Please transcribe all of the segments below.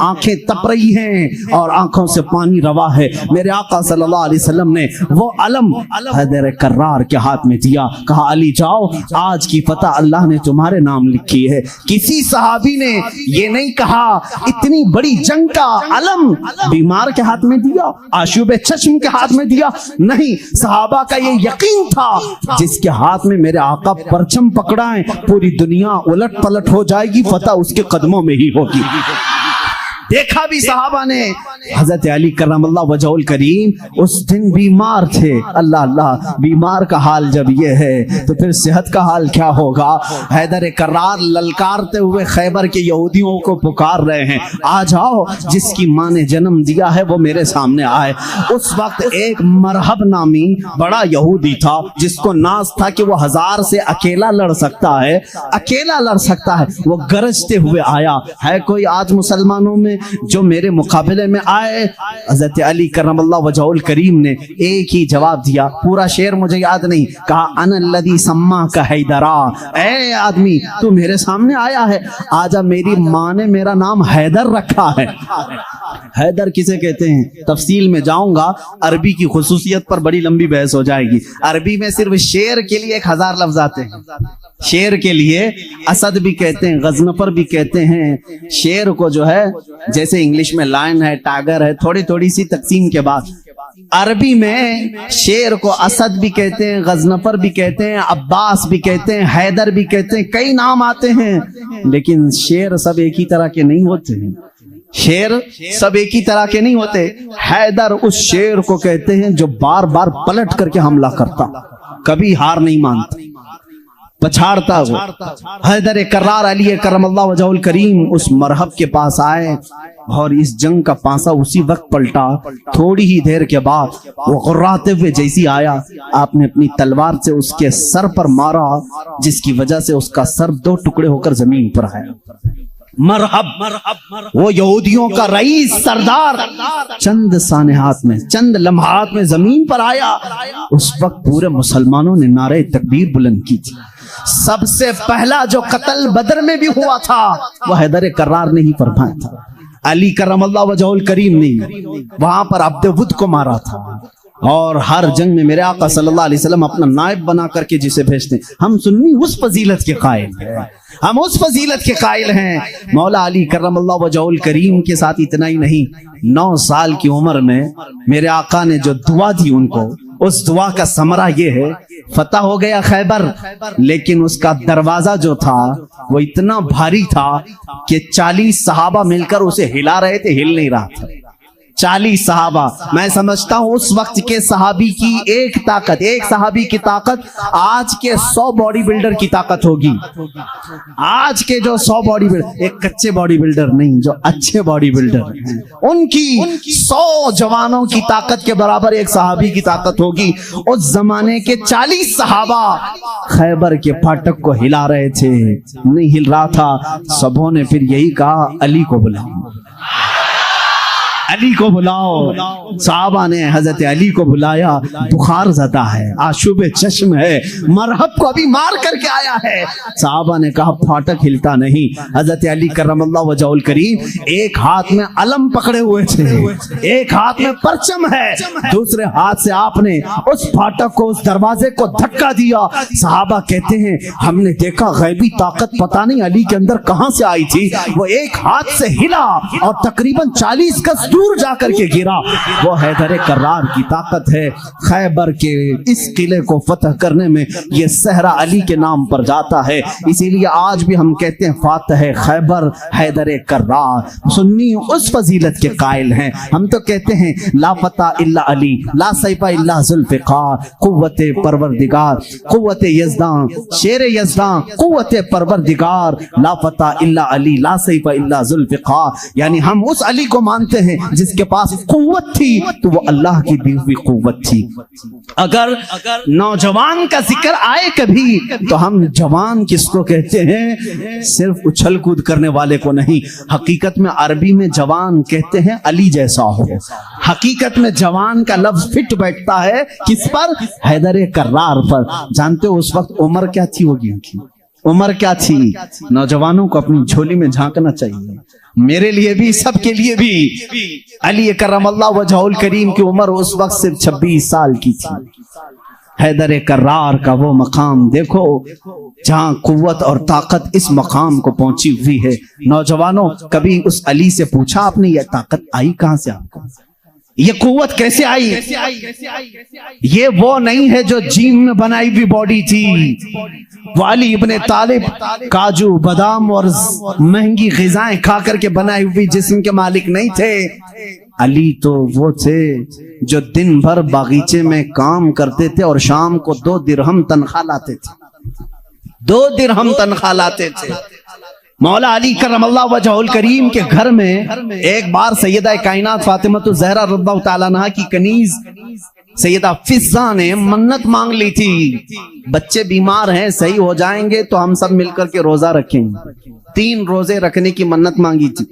آنکھیں تپ رہی ہیں اور آنکھوں سے پانی روا ہے. میرے آقا صلی اللہ علیہ وسلم نے وہ علم حیدر کرار کے ہاتھ میں دیا, کہا علی جاؤ, آج کی فتح اللہ نے تمہارے نام لکھی ہے. کسی صحابی نے یہ نہیں کہا اتنی بڑی جنگ کا علم بیمار کے ہاتھ میں دیا, آشوب چشم کے ہاتھ میں دیا, نہیں. صحابہ کا یہ یقین تھا جس کے ہاتھ میں میرے آقا پرچم پکڑائیں پوری دنیا الٹ پلٹ ہو جائے گی, فتح اس کے قدموں میں ہی ہوگی. دیکھا بھی صحابہ نے حضرت علی کرم اللہ وجہ الکریم اس دن بیمار تھے. اللہ اللہ, بیمار کا حال جب یہ ہے تو پھر صحت کا حال کیا ہوگا. حیدر کرار للکارتے ہوئے خیبر کے یہودیوں کو پکار رہے ہیں, آ جاؤ, جس کی ماں نے جنم دیا ہے وہ میرے سامنے آئے. اس وقت ایک مرحب نامی بڑا یہودی تھا جس کو ناز تھا کہ وہ 1000 سے اکیلا لڑ سکتا ہے, اکیلا لڑ سکتا ہے. وہ گرجتے ہوئے آیا, ہے کوئی آج مسلمانوں میں جو میرے مقابلے میں آئے؟ حضرت علی کرم اللہ وجہ الکریم نے ایک ہی جواب دیا, پورا شعر مجھے یاد نہیں, کہا انا الذی سماک حیدرا, اے آدمی تو میرے سامنے آیا ہے, آجا, میری ماں نے میرا نام حیدر رکھا ہے. حیدر کسے کہتے ہیں تفصیل میں جاؤں گا, عربی کی خصوصیت پر بڑی لمبی بحث ہو جائے گی. عربی میں صرف شیر کے لیے 1000 لفظ آتے ہیں. شیر کے لیے اسد بھی کہتے ہیں, غضنفر بھی کہتے ہیں. شیر کو جو ہے جیسے انگلش میں لائن ہے, ٹائگر ہے, تھوڑی سی تقسیم کے بعد عربی میں شیر کو اسد بھی کہتے ہیں, غضنفر بھی کہتے ہیں, عباس بھی کہتے ہیں, حیدر بھی کہتے ہیں, کئی نام آتے ہیں. لیکن شیر سب ایک ہی طرح کے نہیں ہوتے ہیں. شیر سب ایک ہی طرح کے نہیں ہوتے. حیدر اس شیر کو کہتے ہیں جو بار بار پلٹ کر کے حملہ کرتا, کبھی ہار نہیں مانتا, پچھاڑتا. وہ حیدر کرار علی کرم اللہ وجہ الکریم اس مرحب کے پاس آئے اور اس جنگ کا پانسا اسی وقت پلٹا. تھوڑی ہی دیر کے بعد وہ غراتے ہوئے جیسی آیا, آپ نے اپنی تلوار سے اس کے سر پر مارا, جس کی وجہ سے اس کا سر 2 ٹکڑے ہو کر زمین پر آیا. مرحب, وہ یہودیوں کا رئیس سردار, چند سانحات میں, چند لمحات میں زمین پر آیا. اس وقت پورے مسلمانوں نے نعرہ تکبیر بلند کی تھی. سب سے پہلا جو قتل بدر میں بھی ہوا تھا وہ حیدر کرار نے ہی فرمایا تھا. علی کرم اللہ وجہ الکریم نے وہاں پر عبد ود کو مارا تھا. اور ہر جنگ میں میرے آقا صلی اللہ علیہ وسلم اپنا نائب بنا کر کے جسے بھیجتے ہیں. ہم سنی اس فضیلت کے قائل ہیں, ہم اس فضیلت کے قائل ہیں. مولا علی کرم اللہ وجہ الکریم کے ساتھ اتنا ہی نہیں, 9 سال کی عمر میں میرے آقا نے جو دعا دی ان کو, اس دعا کا ثمرہ یہ ہے, فتح ہو گیا خیبر, لیکن اس کا دروازہ جو تھا وہ اتنا بھاری تھا کہ 40 صحابہ مل کر اسے ہلا رہے تھے, ہل نہیں رہا تھا. 40 صحابہ. میں سمجھتا ہوں اس وقت کے صحابی کی ایک طاقت, ایک صحابی کی طاقت آج کے 100 باڈی بلڈر کی طاقت ہوگی. آج کے جو 100 باڈی بلڈر, ایک کچے باڈی بلڈر نہیں, جو اچھے باڈی بلڈر ہیں, ان کی 100 جوانوں کی طاقت کے برابر ایک صحابی کی طاقت ہوگی. اس زمانے کے 40 صحابہ خیبر کے پھاٹک کو ہلا رہے تھے, نہیں ہل رہا تھا. سبوں نے پھر یہی کہا, علی کو بلاؤ, علی کو بلاؤ. صحابہ نے حضرت علی کو بلایا. بخار زدہ ہے, آشوب چشم ہے, مرحب کو ابھی مار کر کے آیا ہے. صحابہ نے کہا پھاٹک ہلتا نہیں. حضرت علی کرم اللہ وجہ الکریم ایک ہاتھ میں علم پکڑے ہوئے تھے, ایک ہاتھ میں پرچم ہے, دوسرے ہاتھ سے آپ نے اس پھاٹک کو, اس دروازے کو دھکا دیا. صحابہ کہتے ہیں ہم نے دیکھا غیبی طاقت پتہ نہیں علی کے اندر کہاں سے آئی تھی, وہ ایک ہاتھ سے ہلا اور تقریباً 40 گز دور جا کر کے گرا. وہ حیدر کرار کی طاقت ہے. خیبر کے اس قلعے کو فتح کرنے میں یہ صحرا علی کے نام پر جاتا ہے. اسی لیے آج بھی ہم کہتے ہیں فاتح خیبر حیدر کرار. سنی اس فضیلت کے قائل ہیں. ہم تو کہتے ہیں لا فتح الا علی, لا سیف الا ذوالفقار, قوت پروردگار, قوت یزدان, شیر یزدان, قوت پروردگار, لا فتح الا علی, لا سیف الا ذوالفقار. یعنی ہم اس علی کو مانتے ہیں جس کے پاس قوت تھی تو وہ اللہ کی دی ہوئی قوت تھی. اگر نوجوان کا ذکر آئے کبھی تو ہم جوان کس کو کہتے ہیں؟ صرف اچھل کود کرنے والے کو نہیں. حقیقت میں عربی میں جوان کہتے ہیں علی جیسا ہو. حقیقت میں جوان کا لفظ فٹ بیٹھتا ہے کس پر؟ حیدر کرار پر. جانتے ہو اس وقت عمر کیا تھی ہوگی؟ عمر کیا تھی؟ نوجوانوں کو اپنی جھولی میں جھانکنا چاہیے. میرے لیے بھی، سب کے لیے بھی۔ علی کرم اللہ وجہہ الکریم کی عمر اس وقت صرف 26 سال کی تھی۔ حیدر کرار کا وہ مقام دیکھو جہاں قوت اور طاقت اس مقام کو پہنچی ہوئی ہے۔ نوجوانوں، کبھی اس علی سے پوچھا آپ نے یہ طاقت آئی کہاں سے آپ کو؟ یہ قوت کیسے آئی؟ یہ وہ نہیں ہے جو جیم میں بنائی ہوئی باڈی تھی۔ وہ علی ابن طالب کاجو بادام اور مہنگی غذائیں کھا کر کے بنائی ہوئی جسم کے مالک نہیں تھے۔ علی تو وہ تھے جو دن بھر باغیچے میں کام کرتے تھے اور شام کو 2 درہم تنخواہ لاتے تھے۔ 2 درہم تنخواہ لاتے تھے۔ مولا علی کرم اللہ وجہہ الکریم کے گھر میں ایک بار سیدہ کائنات فاطمہ الزہرا رضی اللہ تعالیٰ عنہا کی کنیز سیدہ فضہ نے منت مانگ لی تھی، بچے بیمار ہیں، صحیح ہو جائیں گے تو ہم سب مل کر کے روزہ رکھیں گے۔ 3 روزے رکھنے کی منت مانگی تھی،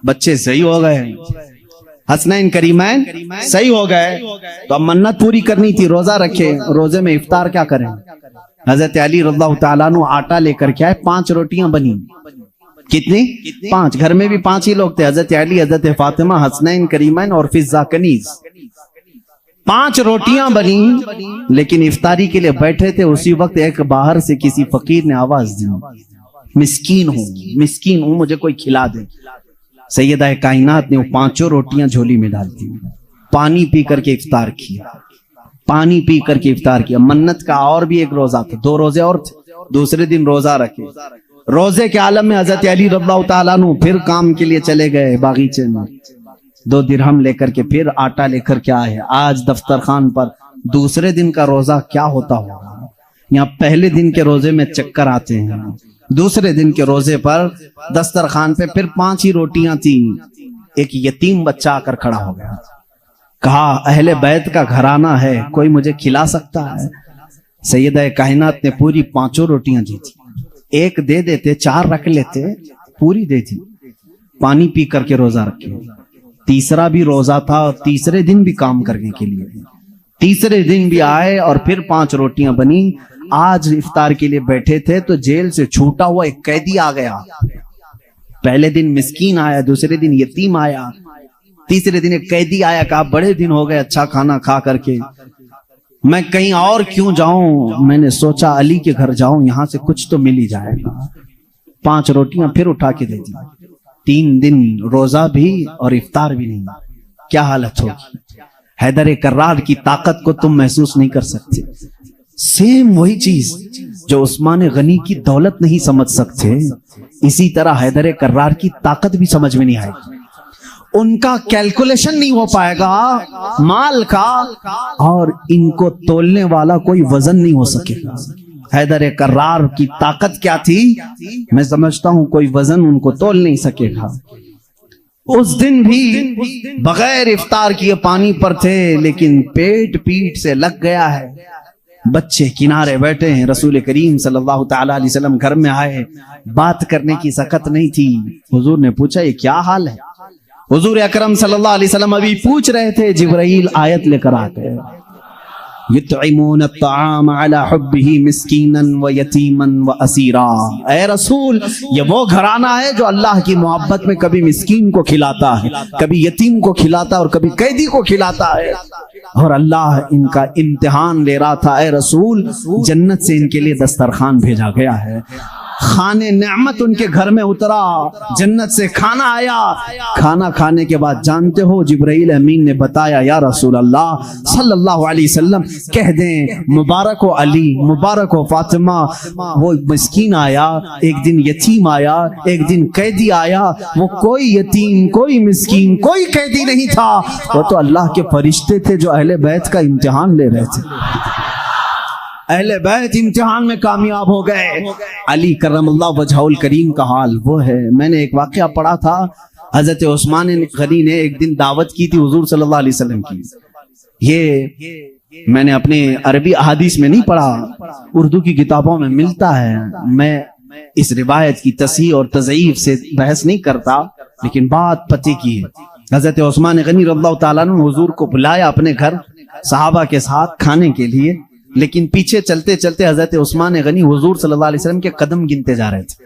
بچے صحیح ہو گئے، حسنین کریمین صحیح ہو گئے، تو اب منت پوری کرنی تھی، روزہ رکھے۔ روزے میں افطار کیا کریں؟ حضرت علی رضی اللہ تعالیٰ عنہ آٹا لے کر کے آئے، 5 روٹیاں بنی۔ کتنی؟ 5۔ گھر میں بھی 5 ہی لوگ تھے، حضرت علی، حضرت فاطمہ، حسنین کریمین اور فضہ کنیز۔ 5 روٹیاں بنی، لیکن افطاری کے لیے بیٹھے تھے، اسی وقت ایک باہر سے کسی فقیر نے آواز دی، مسکین ہوں، مجھے کوئی کھلا دے۔ سیدہ کائنات نے وہ 5 روٹیاں جھولی میں ڈال دی، پانی پی کر کے افطار کیا، پانی پی کر کے افطار کیا۔ منت کا اور بھی ایک روزہ تھا، 2 روزے اور تھے، دوسرے دن روزہ رکھے۔ روزے کے عالم میں حضرت علی رضی اللہ تعالیٰ عنہ پھر کام کے لیے چلے گئے باغیچے میں، 2 درہم لے کر کے پھر آٹا لے کر کے آئے۔ آج دفتر خان پر دوسرے دن کا روزہ کیا ہوتا ہوگا؟ یہاں پہلے دن کے روزے میں چکر آتے ہیں، دوسرے دن کے روزے پر دسترخوان پہ پھر 5 ہی روٹیاں تھیں۔ ایک یتیم بچہ آ کر کھڑا ہو گیا، کہا اہل بیت کا گھرانہ ہے، کوئی مجھے کھلا سکتا ہے؟ سیدہ کائنات نے پوری 5 روٹیاں دی تھی، 1 دے دیتے، 4 رکھ لیتے، پوری دے دی، پانی پی کر کے روزہ رکھے۔ تیسرا بھی روزہ تھا اور تیسرے دن بھی کام کرنے کے لیے، تیسرے دن بھی آئے اور پھر 5 روٹیاں بنی۔ آج افطار کے لیے بیٹھے تھے تو جیل سے چھوٹا ہوا ایک قیدی آ گیا۔ پہلے دن مسکین آیا، دوسرے دن یتیم آیا، تیسرے دن ایک قیدی آیا، کہا بڑے دن ہو گئے اچھا کھانا کھا کر کے، میں کہیں اور کیوں جاؤں، میں نے سوچا علی کے گھر جاؤں، یہاں سے کچھ تو مل ہی جائے گا۔ 5 روٹیاں پھر اٹھا کے دے دی۔ 3 دن روزہ بھی اور افطار بھی نہیں۔ کیا حالت ہوگی؟ حیدر کرار کی طاقت کو تم محسوس نہیں کر سکتے۔ سیم وہی چیز جو عثمان غنی کی دولت نہیں سمجھ سکتے، اسی طرح حیدر کرار کی طاقت بھی سمجھ میں نہیں آئے گی۔ ان کا کیلکولیشن نہیں ہو پائے گا مال کا، اور ان کو تولنے والا کوئی وزن نہیں ہو سکے گا۔ حیدر کرار کی طاقت کیا تھی؟ میں سمجھتا ہوں کوئی وزن ان کو تول نہیں سکے گا۔ اس دن بھی بغیر افطار کیے پانی پر تھے، لیکن پیٹ سے لگ گیا ہے۔ بچے کنارے بیٹھے ہیں، رسول کریم صلی اللہ تعالی علیہ وسلم گھر میں آئے، بات کرنے کی سخت نہیں تھی۔ حضور نے پوچھا یہ کیا حال ہے؟ حضور اکرم صلی اللہ علیہ وسلم ابھی پوچھ رہے تھے، جبرائیل آیت لے کر آتے، یطعمون الطعام علی حبہ مسکینا ویتیما واسیرا۔ اے رسول، یہ وہ گھرانہ ہے جو اللہ کی محبت میں کبھی مسکین کو کھلاتا ہے، کبھی یتیم کو کھلاتا ہے اور کبھی قیدی کو کھلاتا ہے، اور اللہ ان کا امتحان لے رہا تھا۔ اے رسول، جنت سے ان کے لیے دسترخوان بھیجا گیا ہے، خانے نعمت ان کے گھر میں اترا، جنت سے کھانا آیا۔ کھانا کھانے کے بعد جانتے ہو جبرائیل امین نے بتایا، یا رسول اللہ صلی اللہ علیہ وسلم کہہ دیں مبارک ہو علی، مبارک ہو فاطمہ، وہ مسکین آیا، ایک دن یتیم آیا، ایک دن قیدی آیا، وہ کوئی یتیم، کوئی مسکین، کوئی قیدی نہیں تھا، وہ تو اللہ کے فرشتے تھے جو اہل بیت کا امتحان لے رہے تھے۔ اہل بیت امتحان میں کامیاب ہو گئے۔ علی کرم اللہ وجہہ الکریم کا حال وہ ہے۔ میں نے ایک واقعہ پڑھا تھا، حضرت عثمان غنی نے ایک دن دعوت کی تھی حضور صلی اللہ علیہ وسلم کی۔ یہ میں نے اپنے عربی احادیث میں نہیں پڑھا، اردو کی کتابوں میں ملتا ہے۔ میں اس روایت کی تصحیح اور تضعیف سے بحث نہیں کرتا، لیکن بات پتے کی ہے۔ حضرت عثمان غنی رضی اللہ تعالیٰ عنہ حضور کو بلایا اپنے گھر صحابہ کے ساتھ کھانے کے لیے، لیکن پیچھے چلتے چلتے حضرت عثمان غنی حضور صلی اللہ علیہ وسلم کے قدم گنتے جا رہے تھے۔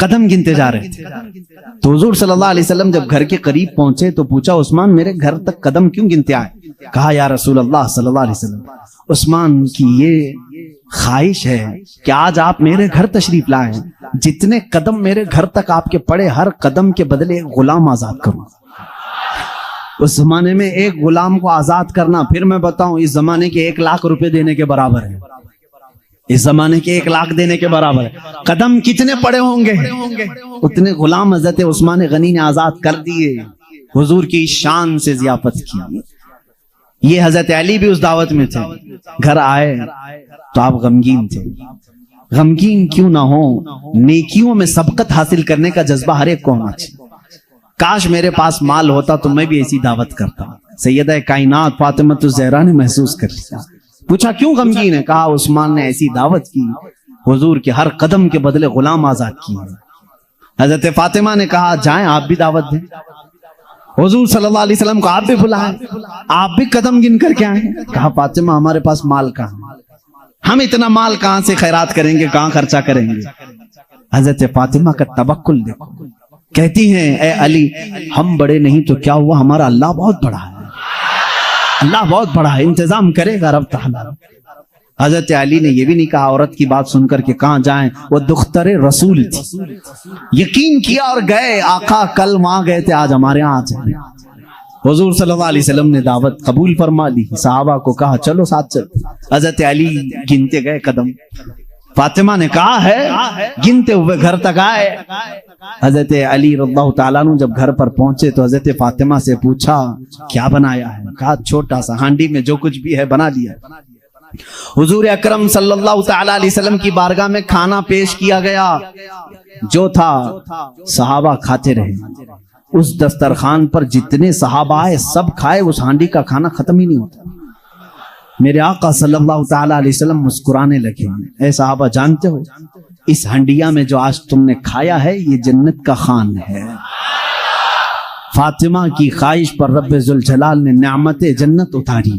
قدم گنتے جا رہے تھے. تو حضور صلی اللہ علیہ وسلم جب گھر کے قریب پہنچے تو پوچھا عثمان میرے گھر تک قدم کیوں گنتے آئے؟ کہا یا رسول اللہ صلی اللہ علیہ وسلم عثمان کی یہ خواہش ہے کہ آج آپ میرے گھر تشریف لائیں, جتنے قدم میرے گھر تک آپ کے پڑے ہر قدم کے بدلے ایک غلام آزاد کروں. اس زمانے میں ایک غلام کو آزاد کرنا, پھر میں بتاؤں, اس زمانے کے 1,00,000 روپے دینے کے برابر ہے. اس زمانے کے 1,00,000 دینے کے برابر ہے. قدم کتنے پڑے ہوں گے؟ اتنے غلام حضرت عثمان غنی نے آزاد کر دیے. حضور کی شان سے ضیافت کی. یہ حضرت علی بھی اس دعوت میں تھے. گھر آئے تو آپ غمگین تھے. غمگین کیوں نہ ہو, نیکیوں میں سبقت حاصل کرنے کا جذبہ ہر ایک کو ہونا چاہیے. کاش میرے پاس مال ہوتا تو میں بھی ایسی دعوت کرتا. سیدہ کائنات فاطمہ الزہرا نے محسوس کر لیا. پوچھا کیوں غمگین ہے؟ کہا عثمان نے ایسی دعوت کی, حضور کے ہر قدم کے بدلے غلام آزاد کیے. حضرت فاطمہ نے کہا جائیں آپ بھی دعوت دیں. حضور صلی اللہ علیہ وسلم کو آپ بھی بلائیں, آپ بھی قدم گن کر کے آئیں. کہا فاطمہ ہمارے پاس مال کہاں, ہم اتنا مال کہاں سے خیرات کریں گے, کہاں خرچہ کریں گے. حضرت فاطمہ کا توکل دیکھو, کہتی ہیں اے علی ہم بڑے نہیں تو کیا ہوا, ہمارا اللہ بہت بڑا ہے, اللہ بہت بڑا ہے, انتظام کرے گا رب تعالی. حضرت علی نے یہ بھی نہیں کہا عورت کی بات سن کر کے کہاں جائیں, وہ دختر رسول تھی. یقین کیا اور گئے. آقا کل وہاں گئے تھے, آج ہمارے یہاں آ جائیں. حضور صلی اللہ علیہ وسلم نے دعوت قبول فرما لی. صحابہ کو کہا چلو ساتھ چل. حضرت علی گنتے گئے قدم. فاطمہ نے کہا ہے, گنتے ہوئے گھر تک آئے. حضرت علی رضی اللہ تعالیٰ عنہ جب گھر پر پہنچے تو حضرت فاطمہ سے پوچھا کیا بنایا ہے؟ کہا چھوٹا سا ہانڈی میں جو کچھ بھی ہے بنا لیا. حضور اکرم صلی اللہ تعالیٰ علیہ وسلم کی بارگاہ میں کھانا پیش کیا گیا. جو تھا صحابہ کھاتے رہے. اس دسترخوان پر جتنے صحابہ آئے سب کھائے, اس ہانڈی کا کھانا ختم ہی نہیں ہوتا. میرے آقا صلی اللہ تعالیٰ علیہ وسلم مسکرانے لگے. اے صحابہ جانتے ہو اس ہنڈیا میں جو آج تم نے کھایا ہے یہ جنت کا خوان ہے. فاطمہ کی خواہش پر رب ذوالجلال نے نعمت جنت اتاری.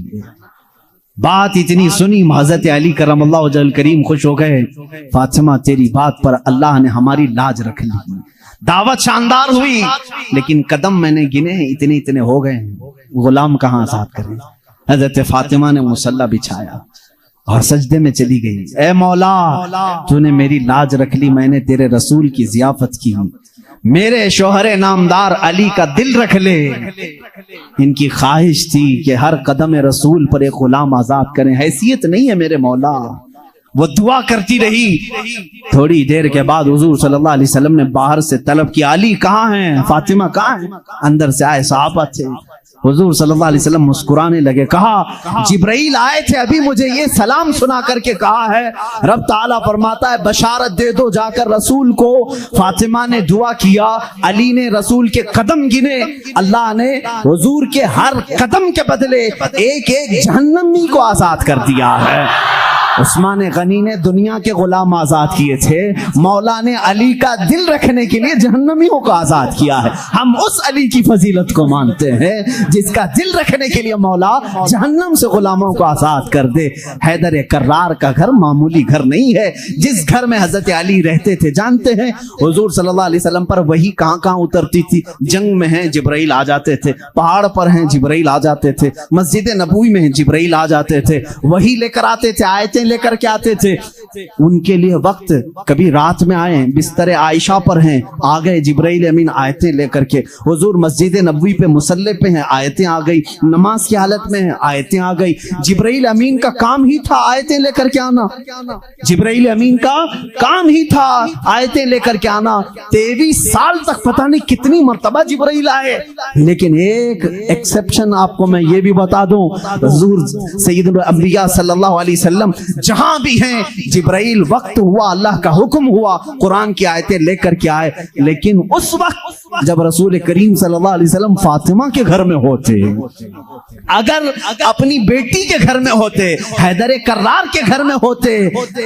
بات اتنی سنی حضرت علی کرم اللہ وجہ الکریم خوش ہو گئے. فاطمہ تیری بات پر اللہ نے ہماری لاج رکھ لی. دعوت شاندار ہوئی لیکن قدم میں نے گنے اتنے اتنے ہو گئے, غلام کہاں آزاد کریں. حضرت فاطمہ نے مصلی بچھایا اور سجدے میں چلی گئی. اے مولا تو نے میری لاج رکھ لی, میں نے تیرے رسول کی ضیافت کی. میرے شوہر نامدار علی کا دل رکھ لے. ان کی خواہش تھی کہ ہر قدم رسول پر ایک غلام آزاد کریں. حیثیت نہیں ہے میرے مولا. وہ دعا کرتی رہی. تھوڑی دیر کے بعد حضور صلی اللہ علیہ وسلم نے باہر سے طلب کیا علی کہاں ہیں, فاطمہ کہاں ہیں؟ اندر سے آئے صحابہ تھے. حضور صلی اللہ علیہ وسلم مسکرانے لگے. کہا جبرائیل آئے تھے ابھی مجھے یہ سلام سنا کر کے کہا ہے رب تعالیٰ فرماتا ہے بشارت دے دو جا کر رسول کو. فاطمہ نے دعا کیا, علی نے رسول کے قدم گنے, اللہ نے حضور کے ہر قدم کے بدلے ایک ایک جہنمی کو آزاد کر دیا ہے. عثمان غنی نے دنیا کے غلام آزاد کیے تھے, مولا نے علی کا دل رکھنے کے لیے جہنمیوں کو آزاد کیا ہے. ہم اس علی کی فضیلت کو مانتے ہیں جس کا دل رکھنے کے لیے مولا جہنم سے غلاموں کو آزاد کر دے. حیدر کرار کا گھر معمولی گھر نہیں ہے. جس گھر میں حضرت علی رہتے تھے جانتے ہیں حضور صلی اللہ علیہ وسلم پر وہی کہاں کہاں اترتی تھی. جنگ میں ہیں جبرائیل آ جاتے تھے, پہاڑ پر ہیں جبرائیل آ جاتے تھے, مسجد نبوی میں ہیں جبرائیل آ جاتے تھے, وہی لے کر آتے تھے, آیتیں لے کر کے آتے تھے. ان کے لیے وقت کبھی رات میں آئے بستر عائشہ پر ہیں, آ گئے جبرائیل امین آیتیں لے کر کے. حضور مسجد نبوی پہ مصلی پہ ہیں, آیتیں آ گئی. نماز کی حالت میں ہیں, آیتیں آ گئی. جبرائیل امین کا کام ہی تھا آیتیں لے کر کے آنا. جبرائیل امین کا کام ہی تھا آیتیں لے کر کے آنا. 23 سال تک پتہ نہیں کتنی مرتبہ جبرائیل آئے, لیکن ایک ایکسپشن آپ کو میں یہ بھی بتا دوں, حضور سید الانبیاء صلی اللہ علیہ وسلم جہاں بھی ہیں جبرائیل وقت ہوا اللہ کا حکم ہوا قرآن کی آیتیں لے کر کے آئے. لیکن اس وقت جب رسول کریم صلی اللہ علیہ وسلم فاطمہ کے گھر میں ہوتے, اگر اپنی بیٹی کے گھر میں ہوتے, حیدر کرار کے گھر میں ہوتے,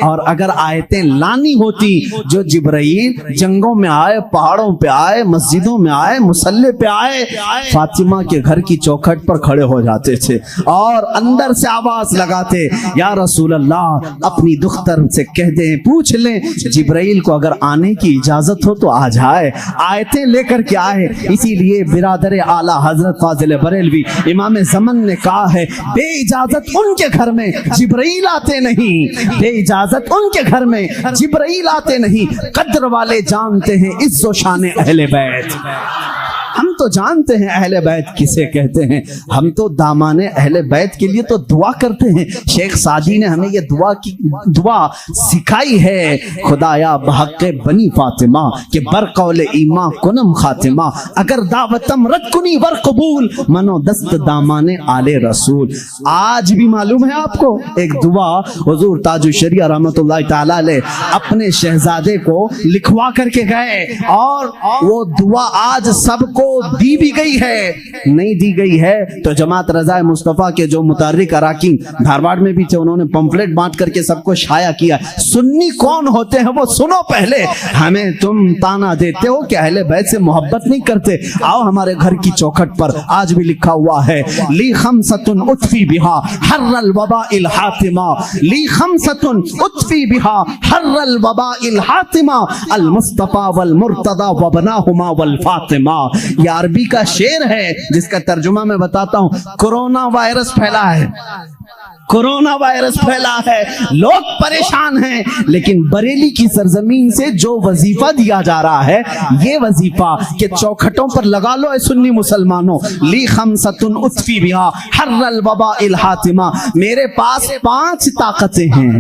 اور اگر آیتیں لانی ہوتی جو جبرائیل جنگوں میں آئے, پہاڑوں پہ آئے, مسجدوں میں آئے, مصلی پہ آئے, فاطمہ کے گھر کی چوکھٹ پر کھڑے ہو جاتے تھے اور اندر سے آواز لگاتے یا رسول اللہ اپنی دختر رب سے کہہ دیں, پوچھ لیں جبرائیل کو اگر آنے کی اجازت ہو تو آ جائے, آیتیں لے کر کے آئے. اسی لیے برادر اعلیٰ حضرت فاضل بریلوی امام زمن نے کہا ہے, بے اجازت ان کے گھر میں جبرائیل آتے نہیں, بے اجازت ان کے گھر میں جبرائیل آتے نہیں. قدر والے جانتے ہیں عز و شان اہل بیت. ہم تو جانتے ہیں اہل بیت کسے کہتے ہیں, ہم تو دامان اہل بیت کے لیے تو دعا کرتے ہیں. شیخ سعدی نے ہمیں یہ دعا سکھائی ہے, خدایا بحق بنی فاطمہ کہ برقول ایمان کنم خاتمہ, اگر دعوتم رد کنی ور قبول منو دست دامان آل رسول. آج بھی معلوم ہے آپ کو ایک دعا حضور تاج الشریعہ رحمۃ اللہ تعالی علیہ اپنے شہزادے کو لکھوا کر کے گئے, اور وہ دعا آج سب کو دی بھی گئی ہے. نہیں دی گئی ہے تو جماعت رضا مصطفیٰ کے جو متحرک اراکین دھارواڑ میں بھی تھے, انہوں نے پمفلٹ بانٹ کر کے سب کو شائع کیا. سنی کون ہوتے ہیں وہ سنو پہلے. ہمیں تم تانا دیتے ہو کہ اہل بیت سے محبت نہیں کرتے. آؤ ہمارے گھر کی چوکھٹ پر آج بھی لکھا ہوا ہے, لی خمسۃ اطفی بہا حر الوباء الحاتمہ, لی خمسۃ اطفی بہا حر الوباء الحاتمہ, المصطفیٰ والمرتضیٰ وابناہما والفاطمہ. یہ عربی کا شعر ہے جس کا ترجمہ میں بتاتا ہوں. کرونا وائرس پھیلا ہے, کرونا وائرس پھیلا ہے, لوگ پریشان ہیں, لیکن بریلی کی سرزمین سے جو وظیفہ دیا جا رہا ہے, یہ وظیفہ کہ چوکھٹوں پر لگا لو اے سنی مسلمانوں, لی خمسۃ اطفی بہا حر الوباء الحاتمہ. میرے پاس 5 طاقتیں ہیں.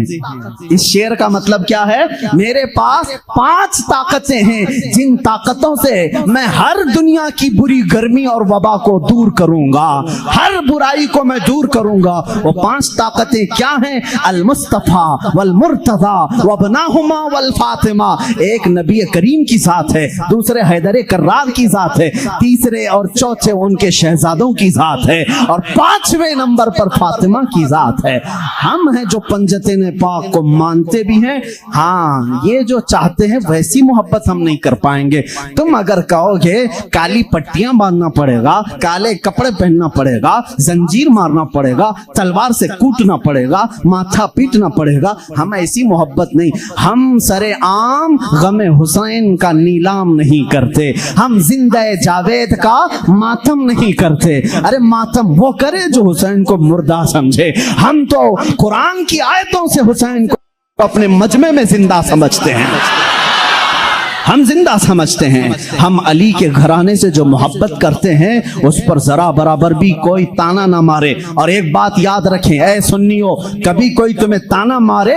اس شعر کا مطلب کیا ہے؟ میرے پاس 5 طاقتیں ہیں جن طاقتوں سے میں ہر دنیا کی بری گرمی اور وبا کو دور کروں گا, ہر برائی کو میں دور کروں گا. وہ 5 طاقتیں کیا ہیں؟ المصطفیٰ والمرتضیٰ وابناہما والفاطمہ. ایک نبی کریم کی ذات ہے, دوسرے حیدر کرار کی ذات ہے, تیسرے اور چوتھے ان کے شہزادوں کی ذات ہے, اور 5ویں نمبر پر فاطمہ کی ذات ہے. ہم ہیں جو پنجتین پاک کو مانتے بھی ہیں, ہاں یہ جو چاہتے ہیں ویسی محبت ہم نہیں کر پائیں گے. تم اگر کہو گے کالی پٹیاں باندھنا پڑے گا, کالے کپڑے پہننا پڑے گا, زنجیر مارنا پڑے گا, تلوار سے کوٹنا پڑے گا, ماتھا پیٹنا پڑے گا, ہم ایسی محبت نہیں. ہم سر عام غم حسین کا نیلام نہیں کرتے, ہم زندہ جاوید کا ماتم نہیں کرتے. ارے ماتم وہ کرے جو حسین کو مردہ سمجھے. ہم تو قرآن کی آیتوں سے حسین کو اپنے مجمع میں زندہ سمجھتے ہیں, ہم زندہ سمجھتے ہیں. ہم علی کے گھرانے سے جو محبت کرتے ہیں اس پر ذرا برابر بھی کوئی تانا نہ مارے. اور ایک بات یاد رکھیں اے سنیو, کبھی کوئی تمہیں تانا مارے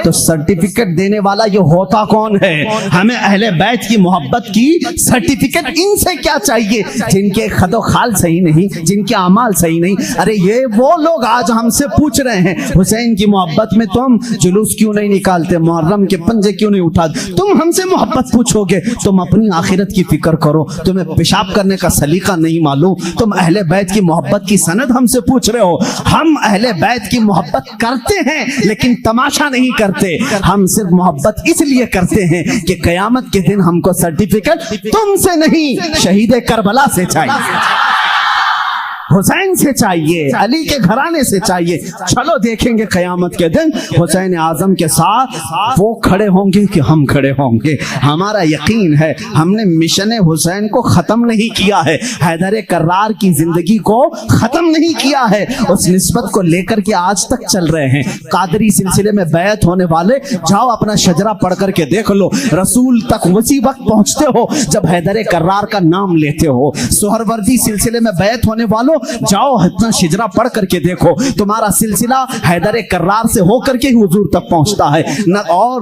تو سرٹیفکیٹ دینے والا یہ ہوتا کون ہے؟ ہمیں اہل بیت کی محبت کی سرٹیفکیٹ ان سے کیا چاہیے جن کے خد و خال صحیح نہیں, جن کے اعمال صحیح نہیں. ارے یہ وہ لوگ آج ہم سے پوچھ رہے ہیں حسین کی محبت میں تم جلوس کیوں نہیں نکالتے, محرم کے پنجے کیوں نہیں اٹھاتے. تم ہم سے محبت پوچھو گے, تم اپنی آخرت کی فکر کرو. تمہیں پیشاب کرنے کا سلیقہ نہیں معلوم, تم اہل بیت کی محبت کی سند ہم سے پوچھ رہے ہو. ہم اہل بیت کی محبت کرتے ہیں لیکن تماشا نہیں کرتے. ہم صرف محبت اس لیے کرتے ہیں کہ قیامت کے دن ہم کو سرٹیفکیٹ تم سے نہیں, شہید کربلا سے چاہیے, حسین سے چاہیے, علی کے گھرانے سے چاہیے. چلو دیکھیں گے قیامت کے دن حسین اعظم کے ساتھ وہ کھڑے ہوں گے کہ ہم کھڑے ہوں گے. ہمارا یقین ہے ہم نے مشن حسین کو ختم نہیں کیا ہے, حیدر کرار کی زندگی کو ختم نہیں کیا ہے, اس نسبت کو لے کر کے آج تک چل رہے ہیں. قادری سلسلے میں بیعت ہونے والے جاؤ اپنا شجرہ پڑھ کر کے دیکھ لو, رسول تک اسی وقت پہنچتے ہو جب حیدر کرار کا نام لیتے ہو. سہروردی سلسلے میں بیعت ہونے والوں جاؤ اتنا شجرہ پڑھ کر کے دیکھو, تمہارا سلسلہ حیدر کرار سے ہو کر کے ہی حضور تک پہنچتا ہے. اور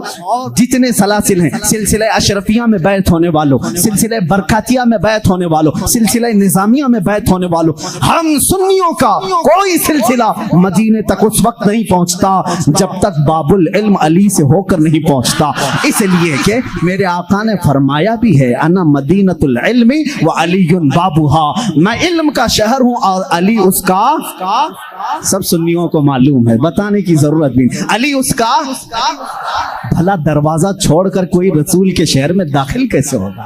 جتنے سلاسل ہیں, سلسلہ اشرفیہ میں بیعت ہونے والوں, سلسلہ برکاتیہ میں بیعت ہونے والوں, سلسلہ نظامیہ میں بیعت ہونے والوں, ہم سنیوں کا کوئی سلسلہ مدینے تک اس وقت نہیں پہنچتا جب تک باب العلم علی سے ہو کر نہیں پہنچتا. اس لیے کہ میرے آقا نے فرمایا بھی ہے انا مدینۃ العلم وعلی بابها, میں علم کا شہر ہوں اور علی اس کا. سب سنیوں کو معلوم ہے, بتانے کی ضرورت بھی نہیں. علی اس کا. بھلا دروازہ چھوڑ کر کوئی رسول کے شہر میں داخل کیسے ہوگا؟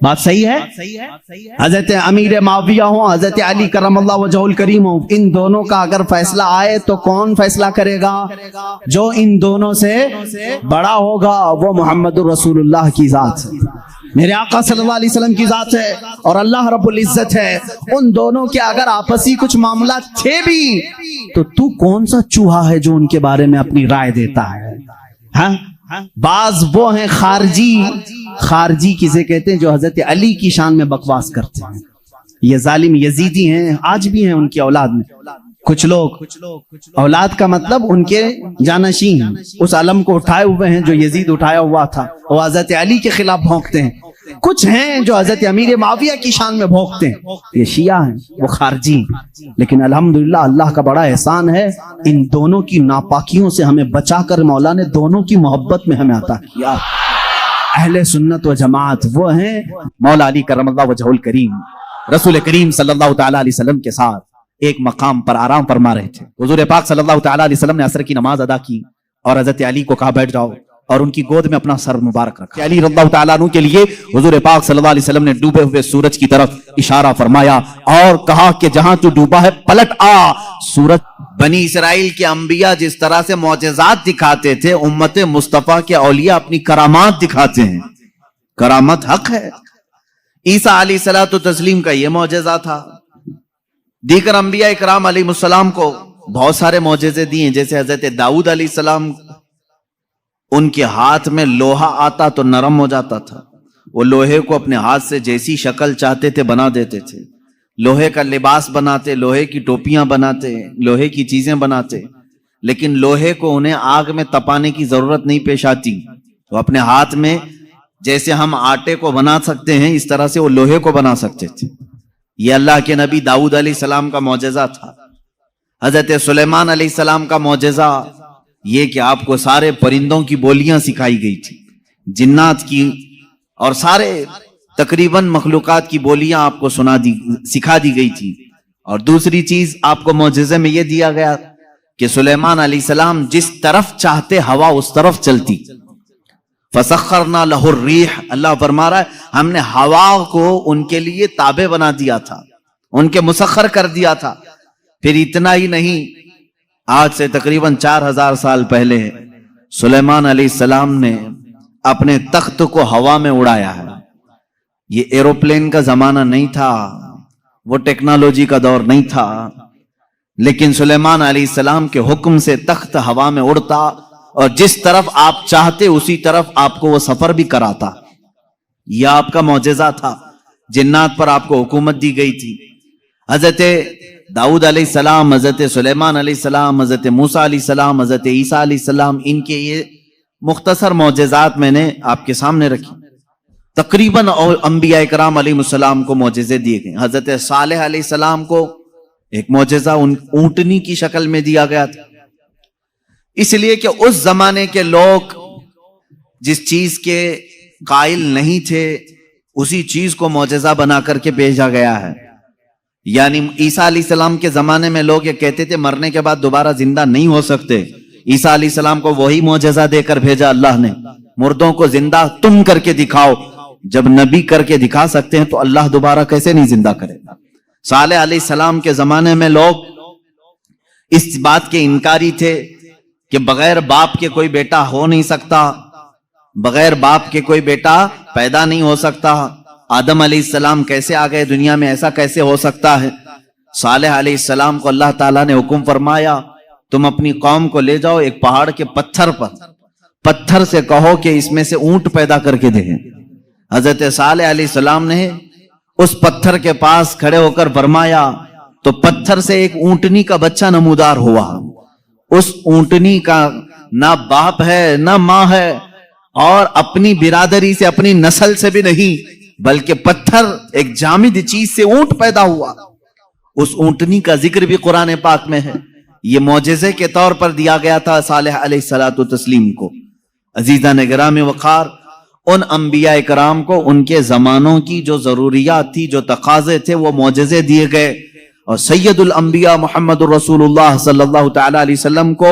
بات صحیح ہے؟ حضرت امیر معاویہ ہوں، حضرت علی کرم اللہ وجہہ الکریم ہوں، ان دونوں کا اگر فیصلہ آئے تو کون فیصلہ کرے گا؟ جو ان دونوں سے بڑا ہوگا وہ محمد الرسول اللہ کی ذات ہے، میرے آقا صلی اللہ علیہ وسلم کی ذات ہے اور اللہ رب العزت ہے۔ ان دونوں کے اگر آپسی کچھ معاملات تھے بھی تو کون سا چوہا ہے جو ان کے بارے میں اپنی رائے دیتا ہے؟ ہاں، بعض وہ ہیں خارجی کسے کہتے ہیں جو حضرت علی کی شان میں بکواس کرتے ہیں، یہ ظالم یزیدی ہیں، آج بھی ہیں ان کی اولاد میں کچھ لوگ، اولاد کا مطلب ان کے جانشین اس علم کو اٹھائے ہوئے ہیں جو یزید اٹھایا ہوا تھا، وہ حضرت علی کے خلاف بھونکتے ہیں۔ کچھ ہیں جو حضرت امیر معاویہ کی شان میں بھونکتے ہیں، یہ شیعہ ہیں، وہ خارجی ہیں۔ لیکن الحمدللہ اللہ کا بڑا احسان ہے، ان دونوں کی ناپاکیوں سے ہمیں بچا کر مولا نے دونوں کی محبت میں ہمیں عطا کیا۔ اہل سنت و جماعت وہ ہیں مولا علی کرم اللہ وجہہ الکریم رسول کریم صلی اللہ تعالی علیہ وسلم کے ساتھ ایک مقام پر آرام فرما رہے تھے۔ حضور پاک صلی اللہ تعالی علیہ وسلم نے عصر کی نماز ادا کی اور حضرت علی کو کہا بیٹھ جاؤ، اور ان کی گود میں اپنا سر مبارک رکھا۔ علی رضی اللہ تعالیٰ عنہ کے لیے حضور پاک صلی اللہ علیہ وسلم نے ڈوبے ہوئے سورج کی طرف اشارہ فرمایا اور کہا کہ جہاں تو ڈوبا ہے پلٹ آ۔ سورج بنی اسرائیل کے انبیاء جس طرح سے معجزات دکھاتے تھے، امت مصطفیٰ کے اولیاء اپنی کرامات دکھاتے ہیں، کرامت حق ہے۔ عیسیٰ علیہ الصلوۃ والتسلیم کا یہ معجزہ تھا، دیگر انبیاء اکرام علیہ السلام کو بہت سارے معجزے دیے، جیسے حضرت داؤد علیہ السلام ان کے ہاتھ میں لوہا آتا تو نرم ہو جاتا تھا، وہ لوہے کو اپنے ہاتھ سے جیسی شکل چاہتے تھے بنا دیتے تھے، لوہے کا لباس بناتے، لوہے کی ٹوپیاں بناتے، لوہے کی چیزیں بناتے، لیکن لوہے کو انہیں آگ میں تپانے کی ضرورت نہیں پیش آتی، وہ اپنے ہاتھ میں جیسے ہم آٹے کو بنا سکتے ہیں اس طرح سے وہ لوہے کو بنا سکتے تھے۔ یہ اللہ کے نبی داؤد علیہ السلام کا معجزہ تھا۔ حضرت سلیمان علیہ السلام کا معجزہ یہ کہ آپ کو سارے پرندوں کی بولیاں سکھائی گئی تھی، جنات کی اور سارے تقریباً مخلوقات کی بولیاں آپ کو سکھا دی گئی تھی۔ اور دوسری چیز آپ کو معجزے میں یہ دیا گیا کہ سلیمان علیہ السلام جس طرف چاہتے ہوا اس طرف چلتی۔ فسخرنا لہ الریح، اللہ فرما رہا ہے ہم نے ہوا کو ان کے لیے تابع بنا دیا تھا، ان کے مسخر کر دیا تھا۔ پھر اتنا ہی نہیں، آج سے تقریباً 4000 سال پہلے سلیمان علیہ السلام نے اپنے تخت کو ہوا میں اڑایا ہے۔ یہ ایروپلین کا زمانہ نہیں تھا، وہ ٹیکنالوجی کا دور نہیں تھا، لیکن سلیمان علیہ السلام کے حکم سے تخت ہوا میں اڑتا اور جس طرف آپ چاہتے اسی طرف آپ کو وہ سفر بھی کراتا۔ یہ آپ کا معجزہ تھا، جنات پر آپ کو حکومت دی گئی تھی۔ حضرت داؤد علیہ السلام، حضرت سلیمان علیہ السلام، حضرت موسیٰ علیہ السلام، حضرت عیسیٰ علیہ السلام، ان کے یہ مختصر معجزات میں نے آپ کے سامنے رکھی۔ تقریباً انبیاء اکرام علیہ السلام کو معجزے دیے گئے۔ حضرت صالح علیہ السلام کو ایک معجزہ اونٹنی کی شکل میں دیا گیا تھا، اس لیے کہ اس زمانے کے لوگ جس چیز کے قائل نہیں تھے اسی چیز کو معجزہ بنا کر کے بھیجا گیا ہے۔ یعنی عیسیٰ علیہ السلام کے زمانے میں لوگ یہ کہتے تھے مرنے کے بعد دوبارہ زندہ نہیں ہو سکتے، عیسیٰ علیہ السلام کو وہی معجزہ دے کر بھیجا اللہ نے، مردوں کو زندہ تم کر کے دکھاؤ۔ جب نبی کر کے دکھا سکتے ہیں تو اللہ دوبارہ کیسے نہیں زندہ کرے گا۔ صالح علیہ السلام کے زمانے میں لوگ اس بات کے انکاری تھے کہ بغیر باپ کے کوئی بیٹا ہو نہیں سکتا، بغیر باپ کے کوئی بیٹا پیدا نہیں ہو سکتا، آدم علیہ السلام کیسے آ گئے دنیا میں، ایسا کیسے ہو سکتا ہے۔ صالح علیہ السلام کو اللہ تعالیٰ نے حکم فرمایا تم اپنی قوم کو لے جاؤ ایک پہاڑ کے پتھر پر، پتھر سے کہو کہ اس میں سے اونٹ پیدا کر کے دے۔ حضرت صالح علیہ السلام نے اس پتھر کے پاس کھڑے ہو کر فرمایا تو پتھر سے ایک اونٹنی کا بچہ نمودار ہوا۔ اس اونٹنی کا نہ باپ ہے نہ ماں ہے اور اپنی برادری سے اپنی نسل سے بھی نہیں، بلکہ پتھر ایک جامد چیز سے اونٹ پیدا ہوا۔ اس اونٹنی کا ذکر بھی قرآن پاک میں ہے۔ یہ معجزے کے طور پر دیا گیا تھا صالح علیہ الصلوۃ والتسلیم کو۔ عزیزان گرامی وقار، ان انبیاء کرام کو ان کے زمانوں کی جو ضروریات تھی، جو تقاضے تھے، وہ معجزے دیے گئے، اور سید الانبیاء محمد الرسول اللہ صلی اللہ تعالی علیہ وسلم کو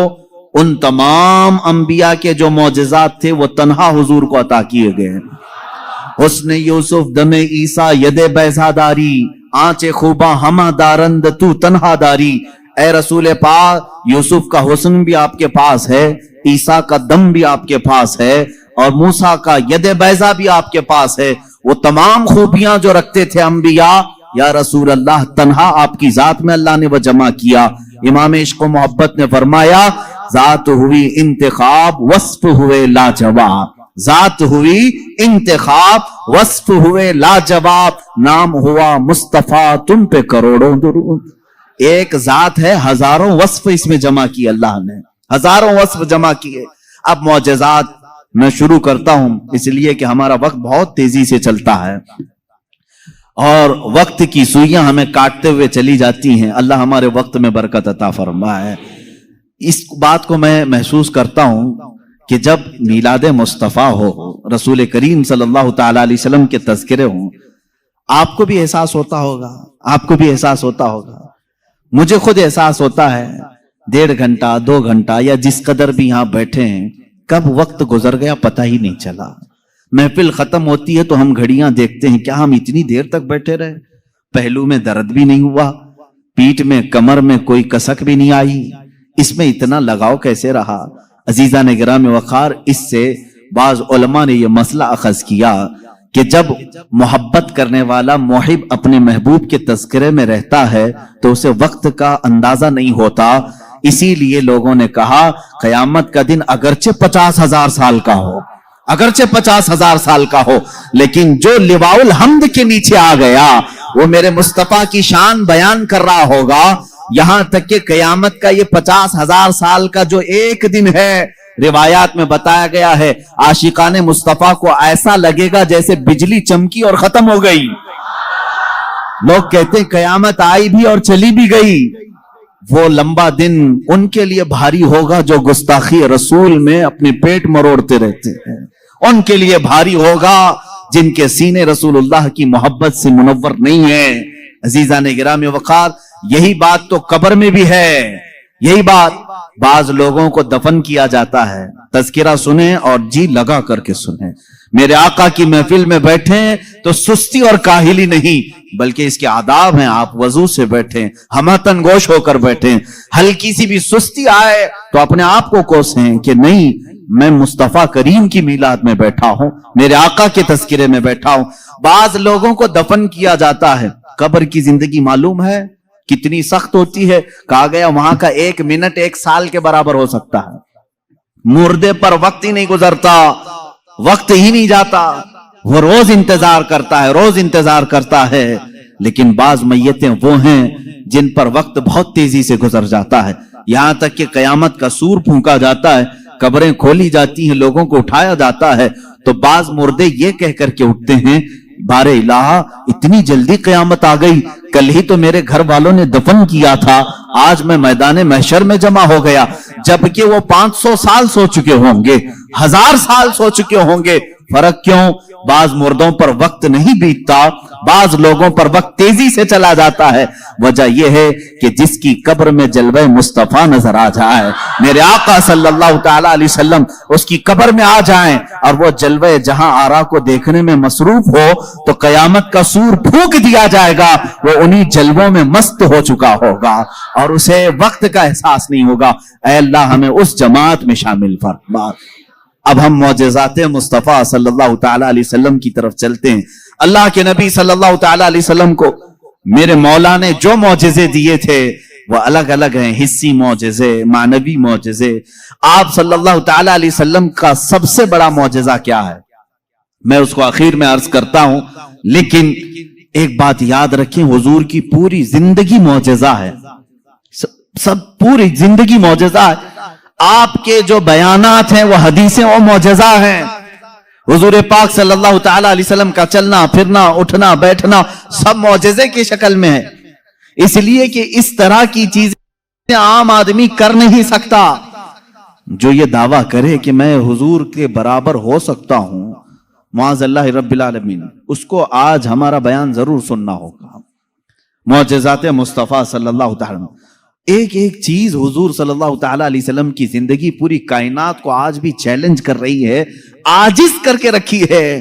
ان تمام انبیاء کے جو معجزات تھے وہ تنہا حضور کو عطا کیے گئے ہیں۔ حسن یوسف دم عیسیٰ ید بیضا داری آنچ خوبا ہما دارند تو تنہا داری. اے رسول پاک یوسف کا حسن بھی آپ کے پاس ہے, عیسیٰ کا دم بھی آپ کے پاس ہے, اور موسیٰ کا ید بیضا بھی آپ کے پاس ہے. وہ تمام خوبیاں جو رکھتے تھے انبیاء, یا رسول اللہ تنہا آپ کی ذات میں اللہ نے وہ جمع کیا. امام عشق و محبت نے فرمایا ذات ہوئی انتخاب وصف ہوئے لاجواب, ذات ہوئی انتخاب وصف ہوئے لاجواب, نام ہوا مصطفیٰ تم پہ کروڑوں درود. ایک ذات ہے, ہزاروں وصف اس میں جمع کی اللہ نے, ہزاروں وصف جمع کیے. اب معجزات میں شروع کرتا ہوں اس لیے کہ ہمارا وقت بہت تیزی سے چلتا ہے اور وقت کی سوئیاں ہمیں کاٹتے ہوئے چلی جاتی ہیں. اللہ ہمارے وقت میں برکت عطا فرمائے. اس بات کو میں محسوس کرتا ہوں کہ جب میلاد مصطفیٰ ہو, رسول کریم صلی اللہ تعالی علیہ وسلم کے تذکرے ہوں, آپ کو بھی احساس ہوتا ہوگا, آپ کو بھی احساس ہوتا ہوگا, مجھے خود احساس ہوتا ہے 1.5 گھنٹہ 2 گھنٹہ یا جس قدر بھی یہاں بیٹھے ہیں, کب وقت گزر گیا پتہ ہی نہیں چلا. محفل ختم ہوتی ہے تو ہم گھڑیاں دیکھتے ہیں, کیا ہم اتنی دیر تک بیٹھے رہے؟ پہلو میں درد بھی نہیں ہوا, پیٹھ میں کمر میں کوئی کسک بھی نہیں آئی, اس میں اتنا لگاؤ کیسے رہا؟ عزیزان گرامی وقار, اس سے بعض علماء نے یہ مسئلہ اخذ کیا کہ جب محبت کرنے والا محب اپنے محبوب کے تذکرے میں رہتا ہے تو اسے وقت کا اندازہ نہیں ہوتا. اسی لیے لوگوں نے کہا قیامت کا دن اگرچہ 50,000 سال کا ہو, اگرچہ 50,000 سال کا ہو, لیکن جو لواء الحمد کے نیچے آ گیا وہ میرے مصطفیٰ کی شان بیان کر رہا ہوگا. یہاں تک کہ قیامت کا یہ 50,000 سال کا جو ایک دن ہے, روایات میں بتایا گیا ہے عاشقان مصطفیٰ کو ایسا لگے گا جیسے بجلی چمکی اور ختم ہو گئی. لوگ کہتے ہیں قیامت آئی بھی اور چلی بھی گئی. وہ لمبا دن ان کے لیے بھاری ہوگا جو گستاخی رسول میں اپنے پیٹ مروڑتے رہتے ہیں, ان کے لیے بھاری ہوگا جن کے سینے رسول اللہ کی محبت سے منور نہیں ہیں. عزیزان گرامی وقار, یہی بات تو قبر میں بھی ہے. یہی بات, بعض لوگوں کو دفن کیا جاتا ہے, تذکرہ سنیں اور جی لگا کر کے سنیں. میرے آقا کی محفل میں بیٹھیں تو سستی اور کاہلی نہیں بلکہ اس کے آداب ہیں. آپ وضو سے بیٹھیں, ہمتن گوش ہو کر بیٹھیں. ہلکی سی بھی سستی آئے تو اپنے آپ کو کوسیں کہ نہیں, میں مصطفیٰ کریم کی میلاد میں بیٹھا ہوں, میرے آقا کے تذکرے میں بیٹھا ہوں. بعض لوگوں کو دفن کیا جاتا ہے. قبر کی زندگی معلوم ہے کتنی سخت ہوتی ہے. کہا گیا وہاں کا 1 منٹ 1 سال کے برابر ہو سکتا ہے. مردے پر وقت ہی نہیں گزرتا, وقت ہی نہیں جاتا. وہ روز انتظار کرتا ہے, روز انتظار کرتا ہے. لیکن بعض میتیں وہ ہیں جن پر وقت بہت تیزی سے گزر جاتا ہے. یہاں تک کہ قیامت کا سور پھونکا جاتا ہے, قبریں کھولی جاتی ہیں, لوگوں کو اٹھایا جاتا ہے تو بعض مردے یہ کہہ کر کے اٹھتے ہیں بارے الہ اتنی جلدی قیامت آ گئی, کل ہی تو میرے گھر والوں نے دفن کیا تھا, آج میں میدان محشر میں جمع ہو گیا. جبکہ وہ 500 سال سو چکے ہوں گے, 1000 سال سو چکے ہوں گے. فرق کیوں؟ بعض مردوں پر وقت نہیں بیتتا, بعض لوگوں پر وقت تیزی سے چلا جاتا ہے. وجہ یہ ہے کہ جس کی قبر میں جلوہ مصطفیٰ نظر آ جائے, میرے آقا صلی اللہ تعالی علیہ وسلم اس کی قبر میں آ جائیں اور وہ جلوہ جہاں آرا کو دیکھنے میں مصروف ہو تو قیامت کا سور پھونک دیا جائے گا. وہ انہی جلووں میں مست ہو چکا ہوگا اور اسے وقت کا احساس نہیں ہوگا. اے اللہ ہمیں اس جماعت میں شامل فرما. اب ہم معجزات مصطفیٰ صلی اللہ تعالی علیہ وسلم کی طرف چلتے ہیں. اللہ کے نبی صلی اللہ تعالی علیہ وسلم کو میرے مولا نے جو معجزے دیے تھے وہ الگ الگ ہیں, حسی معجزے, معنوی معجزے. آپ صلی اللہ تعالی علیہ وسلم کا سب سے بڑا معجزہ کیا ہے میں اس کو آخر میں عرض کرتا ہوں, لیکن ایک بات یاد رکھیں, حضور کی پوری زندگی معجزہ ہے, سب پوری زندگی معجزہ ہے. آپ کے جو بیانات ہیں وہ حدیثیں وہ معجزہ ہیں. حضور پاک صلی اللہ تعالی علیہ وسلم کا چلنا پھرنا اٹھنا بیٹھنا سب معجزے کی شکل میں ہے. اس لیے کہ اس طرح کی چیزیں عام آدمی کر نہیں سکتا. جو یہ دعویٰ کرے کہ میں حضور کے برابر ہو سکتا ہوں, معاذ اللہ رب العالمین, اس کو آج ہمارا بیان ضرور سننا ہوگا. معجزات مصطفیٰ صلی اللہ تعالی وسلم, ایک ایک چیز حضور صلی اللہ تعالی علیہ وسلم کی زندگی پوری کائنات کو آج بھی چیلنج کر رہی ہے, عاجز کر کے رکھی ہے.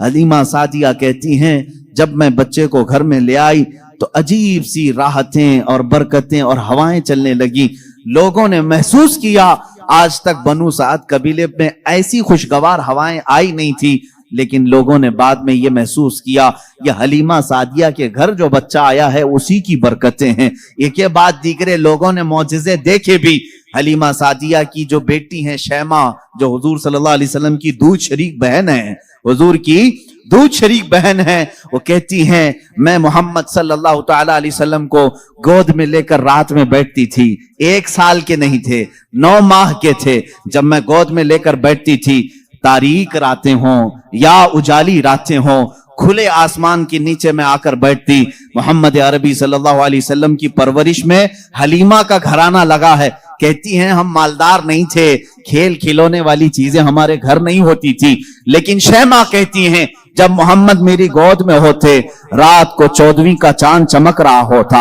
حلیمہ سعدیہ کہتی ہیں جب میں بچے کو گھر میں لے آئی تو عجیب سی راحتیں اور برکتیں اور ہوائیں چلنے لگی. لوگوں نے محسوس کیا آج تک بنو سعد قبیلے میں ایسی خوشگوار ہوائیں آئی نہیں تھی، لیکن لوگوں نے بعد میں یہ محسوس کیا یہ حلیمہ سعدیہ کے گھر جو بچہ آیا ہے اسی کی برکتیں ہیں. ایک یہ بات دیگرے لوگوں نے معجزے دیکھے بھی. حلیمہ سعدیہ کی جو بیٹی ہیں شیمہ، جو حضور صلی اللہ علیہ وسلم کی دودھ شریک بہن ہے، حضور کی دودھ شریک بہن ہے، وہ کہتی ہیں میں محمد صلی اللہ تعالی علیہ وسلم کو گود میں لے کر رات میں بیٹھتی تھی. 1 سال کے نہیں تھے، 9 ماہ کے تھے. جب میں گود میں لے کر بیٹھتی تھی، تاریک راتیں ہوں یا اجالی راتیں ہوں، کھلے آسمان کے نیچے میں آ کر بیٹھتی. محمد عربی صلی اللہ علیہ وسلم کی پرورش میں حلیمہ کا گھرانہ لگا ہے. کہتی ہیں ہم مالدار نہیں تھے، کھیل کھلونے والی چیزیں ہمارے گھر نہیں ہوتی تھی، لیکن شیمہ کہتی ہیں جب محمد میری گود میں ہوتے رات کو 14ویں کا چاند چمک رہا ہوتا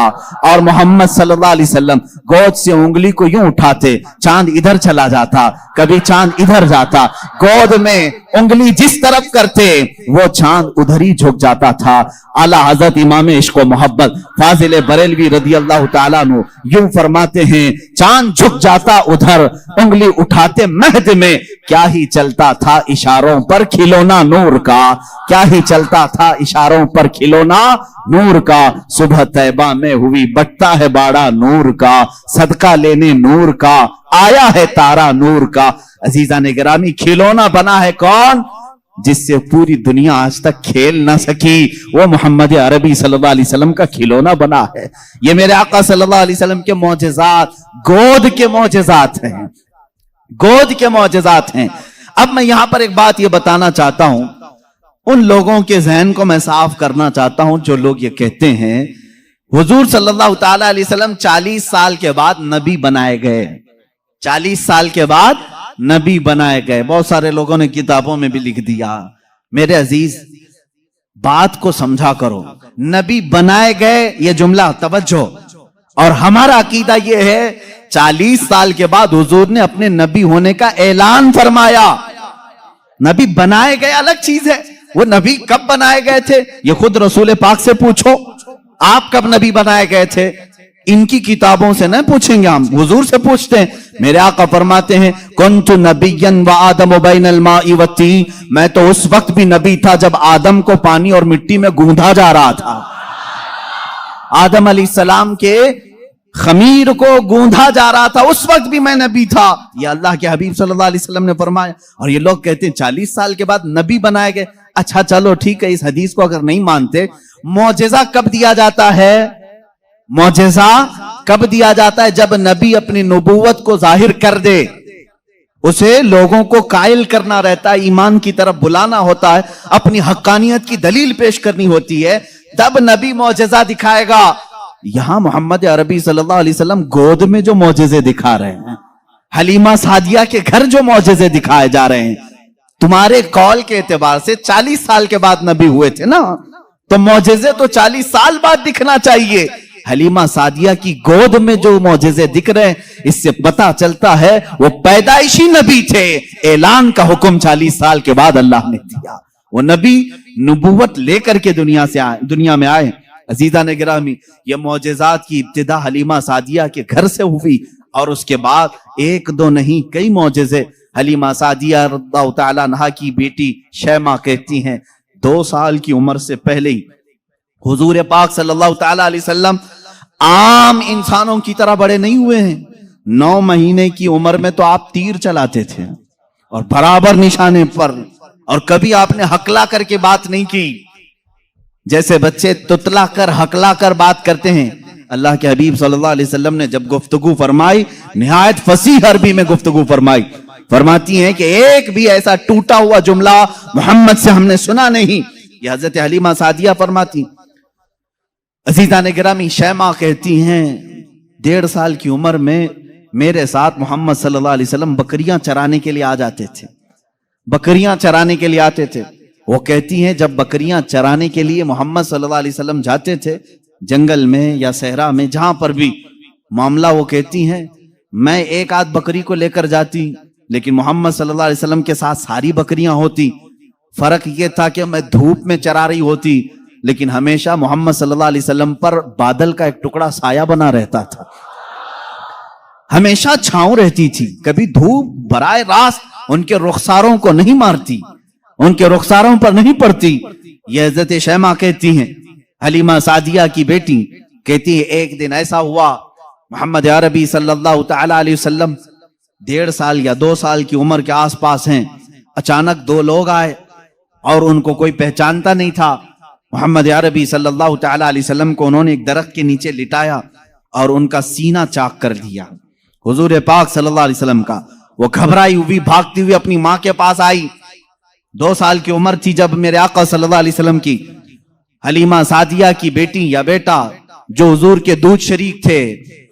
اور محمد صلی اللہ علیہ وسلم گود سے انگلی کو یوں اٹھاتے، چاند ادھر چلا جاتا، کبھی چاند ادھر جاتا، گود میں انگلی جس طرف کرتے وہ چاند ادھر ہی جھک جاتا تھا. اعلیٰ حضرت امام عشق و محبت فاضل بریلوی رضی اللہ تعالیٰ عنہ یوں فرماتے ہیں چاند جھک جاتا ادھر، انگلی اٹھاتے مہد میں، کیا ہی چلتا تھا اشاروں پر کھلونا نور کا، کیا ہی چلتا تھا اشاروں پر کھلونا نور کا. صبح طیبہ میں ہوئی بٹتا ہے باڑا نور کا، صدقہ لینے نور کا آیا ہے تارا نور کا. عزیزان گرامی کھلونا بنا ہے کون؟ جس سے پوری دنیا آج تک کھیل نہ سکی، وہ محمد عربی صلی اللہ علیہ وسلم کا کھلونا بنا ہے. یہ میرے آقا صلی اللہ علیہ وسلم کے معجزات گود کے معجزات ہیں، گود کے معجزات ہیں. اب میں یہاں پر ایک بات یہ بتانا چاہتا ہوں، ان لوگوں کے ذہن کو میں صاف کرنا چاہتا ہوں جو لوگ یہ کہتے ہیں حضور صلی اللہ تعالی علیہ وسلم 40 سال کے بعد نبی بنائے گئے، 40 سال کے بعد نبی بنائے گئے. بہت سارے لوگوں نے کتابوں میں بھی لکھ دیا. میرے عزیز بات کو سمجھا کرو، نبی بنائے گئے یہ جملہ توجہ، اور ہمارا عقیدہ یہ ہے 40 سال کے بعد حضور نے اپنے نبی ہونے کا اعلان فرمایا. نبی بنائے گئے الگ چیز ہے، وہ نبی کب بنائے گئے تھے یہ خود رسول پاک سے پوچھو، آپ کب نبی بنائے گئے تھے؟ ان کی کتابوں سے نہ پوچھیں گے، ہم حضور سے پوچھتے ہیں. میرے آقا فرماتے ہیں کنت نبیا وآدم بین الماء والطین، میں تو اس وقت بھی نبی تھا جب آدم کو پانی اور مٹی میں گوندھا جا رہا تھا. آدم علیہ السلام کے خمیر کو گوندھا جا رہا تھا، اس وقت بھی میں نبی تھا. یہ اللہ کے حبیب صلی اللہ علیہ وسلم نے فرمایا. اور یہ لوگ کہتے ہیں 40 سال کے بعد نبی بنائے گئے. اچھا چلو ٹھیک ہے، اس حدیث کو اگر نہیں مانتے، معجزہ کب دیا جاتا ہے؟ معجزہ کب دیا جاتا ہے؟ جب نبی اپنی نبوت کو ظاہر کر دے، اسے لوگوں کو قائل کرنا رہتا ہے، ایمان کی طرف بلانا ہوتا ہے، اپنی حقانیت کی دلیل پیش کرنی ہوتی ہے، تب نبی معجزہ دکھائے گا. یہاں محمد عربی صلی اللہ علیہ وسلم گود میں جو معجزے دکھا رہے ہیں، حلیمہ سعدیہ کے گھر جو معجزے دکھائے جا رہے ہیں، تمہارے قول کے اعتبار سے 40 سال کے بعد نبی ہوئے تھے نا، تو معجزے تو 40 سال بعد دکھنا چاہیے. حلیمہ سعدیہ کی گود میں جو معجزے دکھ رہے ہیں، اس سے پتا چلتا ہے وہ پیدائشی نبی تھے. اعلان کا حکم 40 سال کے بعد اللہ نے دیا. وہ نبی نبوت لے کر کے دنیا میں آئے. عزیزان گرامی، یہ معجزات کی ابتدا حلیمہ سعدیہ کے گھر سے ہوئی، اور اس کے بعد 1 2 نہیں کئی معجزے. حلیمہ سعدیہ رضی اللہ تعالیٰ عنہا کی بیٹی شیمہ کہتی ہیں 2 سال کی عمر سے پہلے ہی حضور پاک صلی اللہ تعالیٰ علیہ وسلم عام انسانوں کی طرح بڑے نہیں ہوئے ہیں. 9 مہینے کی عمر میں تو آپ تیر چلاتے تھے اور برابر نشانے پر، اور کبھی آپ نے ہکلا کر کے بات نہیں کی جیسے بچے تتلا کر ہکلا کر بات کرتے ہیں. اللہ کے حبیب صلی اللہ علیہ وسلم نے جب گفتگو فرمائی نہایت فصیح عربی میں گفتگو فرمائی. فرماتی ہیں کہ ایک بھی ایسا ٹوٹا ہوا جملہ محمد سے ہم نے سنا نہیں. یہ حضرت حلیمہ سعدیہ فرماتی. عزیزان گرامی، شیمہ کہتی ہیں 1.5 سال کی عمر میں میرے ساتھ محمد صلی اللہ علیہ وسلم بکریاں چرانے کے لیے آ جاتے تھے، بکریاں چرانے کے لیے آتے تھے. وہ کہتی ہیں جب بکریاں چرانے کے لیے محمد صلی اللہ علیہ وسلم جاتے تھے جنگل میں یا صحرا میں، جہاں پر بھی معاملہ، وہ کہتی ہیں میں 1 آدھ بکری کو لے کر جاتی، لیکن محمد صلی اللہ علیہ وسلم کے ساتھ ساری بکریاں ہوتی. فرق یہ تھا کہ میں دھوپ میں چرا رہی ہوتی لیکن ہمیشہ محمد صلی اللہ علیہ وسلم پر بادل کا ایک ٹکڑا سایہ بنا رہتا تھا، ہمیشہ چھاؤں رہتی تھی، کبھی دھوپ براہ راست ان کے رخساروں کو نہیں مارتی، ان کے رخساروں پر نہیں پڑتی۔ یہ حضرت شیمہ کہتی ہیں، حلیمہ سعدیہ کی بیٹی کہتی ہے ایک دن ایسا ہوا محمد عربی صلی اللہ تعالی علیہ وسلم 1.5 سال یا 2 سال کی عمر کے آس پاس ہیں، اچانک 2 لوگ آئے اور ان کو کوئی پہچانتا نہیں تھا۔ محمد عربی صلی اللہ تعالی علیہ وسلم کو انہوں نے ایک درخت کے نیچے لٹایا اور ان کا سینہ چاک کر دیا حضور پاک صلی اللہ علیہ وسلم کا۔ وہ گھبرائی ہوئی بھاگتی ہوئی اپنی ماں کے پاس آئی، 2 سال کی عمر تھی جب میرے آقا صلی اللہ علیہ وسلم کی حلیمہ سعدیہ کی بیٹی یا بیٹا جو حضور کے دودھ شریک تھے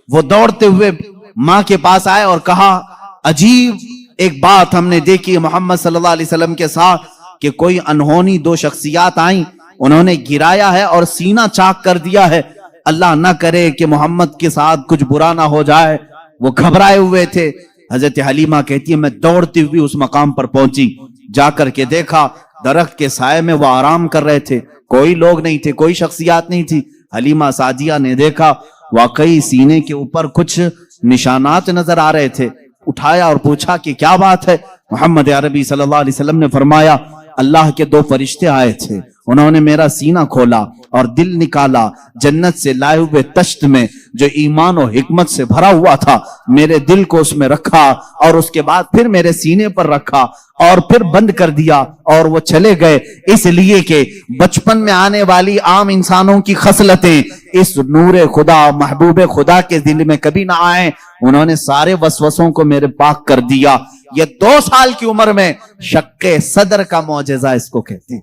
وہ دوڑتے ہوئے ماں کے پاس آئے اور کہا عجیب ایک بات ہم نے دیکھی محمد صلی اللہ علیہ وسلم کے ساتھ کہ کوئی انہونی 2 شخصیات آئیں، انہوں نے گرایا ہے اور سینہ چاک کر دیا ہے، اللہ نہ کرے کہ محمد کے ساتھ کچھ برا نہ ہو جائے۔ وہ گھبرائے ہوئے تھے۔ حضرت حلیمہ کہتی ہے میں دوڑتی ہوئی اس مقام پر پہنچی، جا کر کے دیکھا درخت کے سائے میں وہ آرام کر رہے تھے، کوئی لوگ نہیں تھے، کوئی شخصیات نہیں تھی۔ حلیمہ سعدیہ نے دیکھا واقعی سینے کے اوپر کچھ نشانات نظر آ رہے تھے، اٹھایا اور پوچھا کہ کیا بات ہے؟ محمد عربی صلی اللہ علیہ وسلم نے فرمایا اللہ کے 2 فرشتے آئے تھے، انہوں نے میرا سینہ کھولا اور دل نکالا، جنت سے لائے ہوئے تشت میں جو ایمان و حکمت سے بھرا ہوا تھا میرے دل کو اس میں رکھا اور اس کے بعد پھر میرے سینے پر رکھا اور پھر بند کر دیا اور وہ چلے گئے، اس لیے کہ بچپن میں آنے والی عام انسانوں کی خصلتیں اس نور خدا محبوب خدا کے دل میں کبھی نہ آئیں، انہوں نے سارے وسوسوں کو میرے پاک کر دیا۔ یہ 2 سال کی عمر میں شق صدر کا معجزہ اس کو کہتے ہیں۔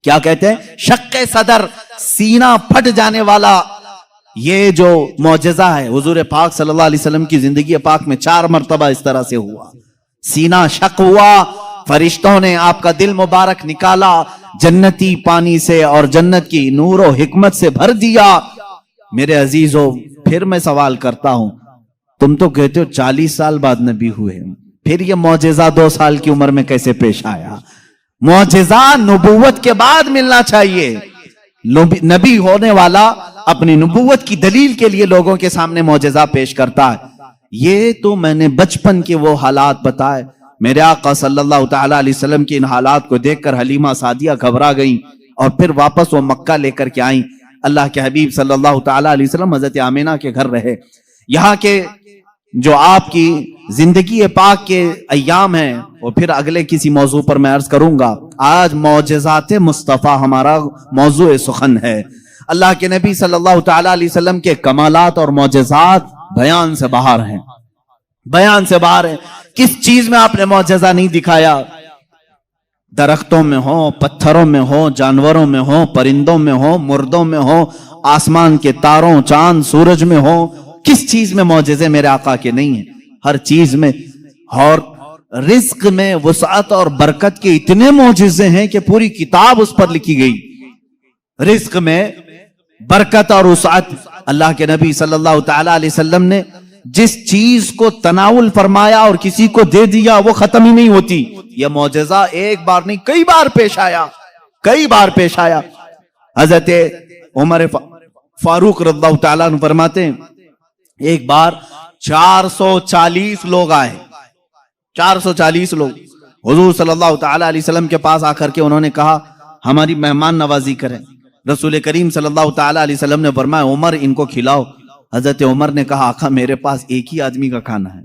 کیا کہتے ہیں؟ شق صدر، سینہ پھٹ جانے والا یہ جو معجزہ ہے حضور پاک صلی اللہ علیہ وسلم کی زندگی پاک میں 4 مرتبہ اس طرح سے ہوا، سینہ شق ہوا، فرشتوں نے آپ کا دل مبارک نکالا، جنتی پانی سے اور جنت کی نور و حکمت سے بھر دیا۔ میرے عزیزو پھر میں سوال کرتا ہوں، تم تو کہتے ہو 40 سال بعد نبی ہوئے، پھر یہ معجزہ 2 سال کی عمر میں کیسے پیش آیا؟ معجزہ نبوت کے بعد ملنا چاہیے، نبی ہونے والا اپنی نبوت کی دلیل کے لیے لوگوں کے سامنے معجزہ پیش کرتا ہے۔ یہ تو میں نے بچپن کے وہ حالات بتائے، میرے آقا صلی اللہ تعالی علیہ وسلم کی ان حالات کو دیکھ کر حلیمہ سعدیہ گھبرا گئیں اور پھر واپس وہ مکہ لے کر کے آئیں۔ اللہ کے حبیب صلی اللہ تعالی علیہ وسلم حضرت آمینہ کے گھر رہے۔ یہاں کے جو آپ کی زندگی پاک کے ایام ہیں وہ پھر اگلے کسی موضوع پر میں عرض کروں گا۔ آج معجزات مصطفیٰ ہمارا موضوع سخن ہے۔ اللہ کے نبی صلی اللہ تعالی علیہ وسلم کے کمالات اور معجزات بیان سے باہر ہیں، بیان سے باہر ہیں۔ کس چیز میں آپ نے معجزہ نہیں دکھایا؟ درختوں میں ہو، پتھروں میں ہو، جانوروں میں ہو، پرندوں میں ہو، مردوں میں ہو، آسمان کے تاروں، چاند، سورج میں ہو، کس چیز میں معجزے میرے آقا کے نہیں ہیں؟ ہر چیز میں۔ اور رزق میں وسعت اور برکت کے اتنے معجزے ہیں کہ پوری کتاب اس پر لکھی گئی۔ رزق میں برکت اور وسعت، اللہ کے نبی صلی اللہ تعالی علیہ وسلم نے جس چیز کو تناول فرمایا اور کسی کو دے دیا وہ ختم ہی نہیں ہوتی۔ یہ معجزہ ایک بار نہیں کئی بار پیش آیا، کئی بار پیش آیا۔ حضرت عمر فاروق رضی اللہ تعالیٰ عنہ فرماتے ہیں ایک بار 440 لوگ آئے، 440 لوگ حضور صلی اللہ تعالی علیہ وسلم کے پاس آ کر کے انہوں نے کہا ہماری مہمان نوازی کریں۔ رسول کریم صلی اللہ تعالی علیہ وسلم نے فرمایا عمر ان کو کھلاؤ۔ حضرت عمر نے کہا آقا میرے پاس ایک ہی آدمی کا کھانا ہے،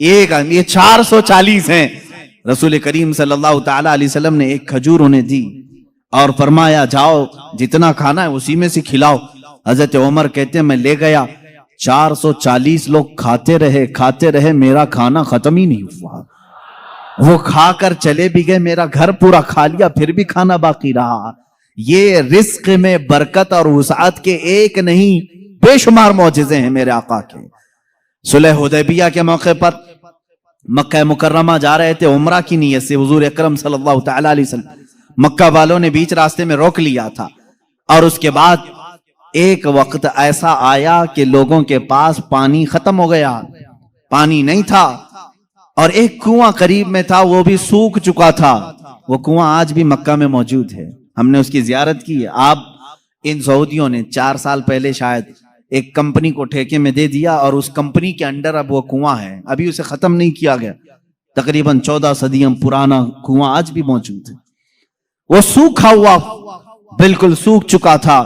ایک آدمی، یہ 440 ہیں۔ رسول کریم صلی اللہ تعالی علیہ وسلم نے ایک کھجور انہیں دی اور فرمایا جاؤ جتنا کھانا ہے اسی میں سے کھلاؤ۔ حضرت عمر کہتے ہیں میں لے گیا، 440 لوگ کھاتے رہے، میرا کھانا ختم ہی نہیں ہوا۔ وہ کھا کر چلے بھی گئے، میرا گھر پورا کھا لیا، پھر بھی کھانا باقی رہا۔ یہ رزق میں برکت اور وسعت کے ایک نہیں بے شمار معجزے ہیں میرے آقا کے۔ صلح حدیبیہ کے موقع پر مکہ مکرمہ جا رہے تھے عمرہ کی نیت سے، حضور اکرم صلی اللہ تعالی علیہ وسلم، مکہ والوں نے بیچ راستے میں روک لیا تھا، اور اس کے بعد ایک وقت ایسا آیا کہ لوگوں کے پاس پانی ختم ہو گیا، پانی نہیں تھا، اور ایک کنواں قریب میں تھا وہ بھی سوکھ چکا تھا۔ وہ کنواں آج بھی مکہ میں موجود ہے، ہم نے اس کی زیارت کی ہے۔ آپ ان سعودیوں نے 4 سال پہلے شاید ایک کمپنی کو ٹھیکے میں دے دیا اور اس کمپنی کے انڈر اب وہ کنواں ہے، ابھی اسے ختم نہیں کیا گیا، تقریباً 14 صدیاں پرانا کنواں آج بھی موجود ہے۔ وہ سوکھا ہوا بالکل سوکھ چکا تھا،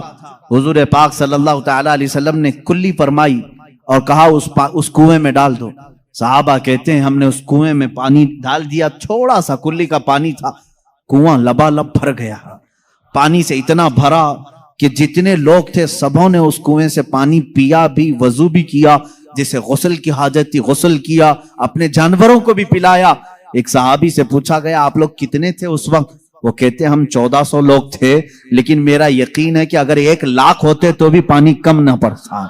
حضور پاک صلی اللہ تعالی علیہ وسلم نے کلی فرمائی اور کہا اس کنویں میں ڈال دو۔ صحابہ کہتے ہیں ہم نے اس کنویں میں پانی ڈال دیا، تھوڑا سا کلی کا پانی تھا، کنواں لبالب بھر گیا، پانی سے اتنا بھرا کہ جتنے لوگ تھے سبوں نے اس کنویں سے پانی پیا بھی، وضو بھی کیا، جسے غسل کی حاجت تھی غسل کیا، اپنے جانوروں کو بھی پلایا۔ ایک صحابی سے پوچھا گیا آپ لوگ کتنے تھے اس وقت؟ وہ کہتے ہم 1400 لوگ تھے، لیکن میرا یقین ہے کہ اگر 1 لاکھ ہوتے تو بھی پانی کم نہ پڑتا۔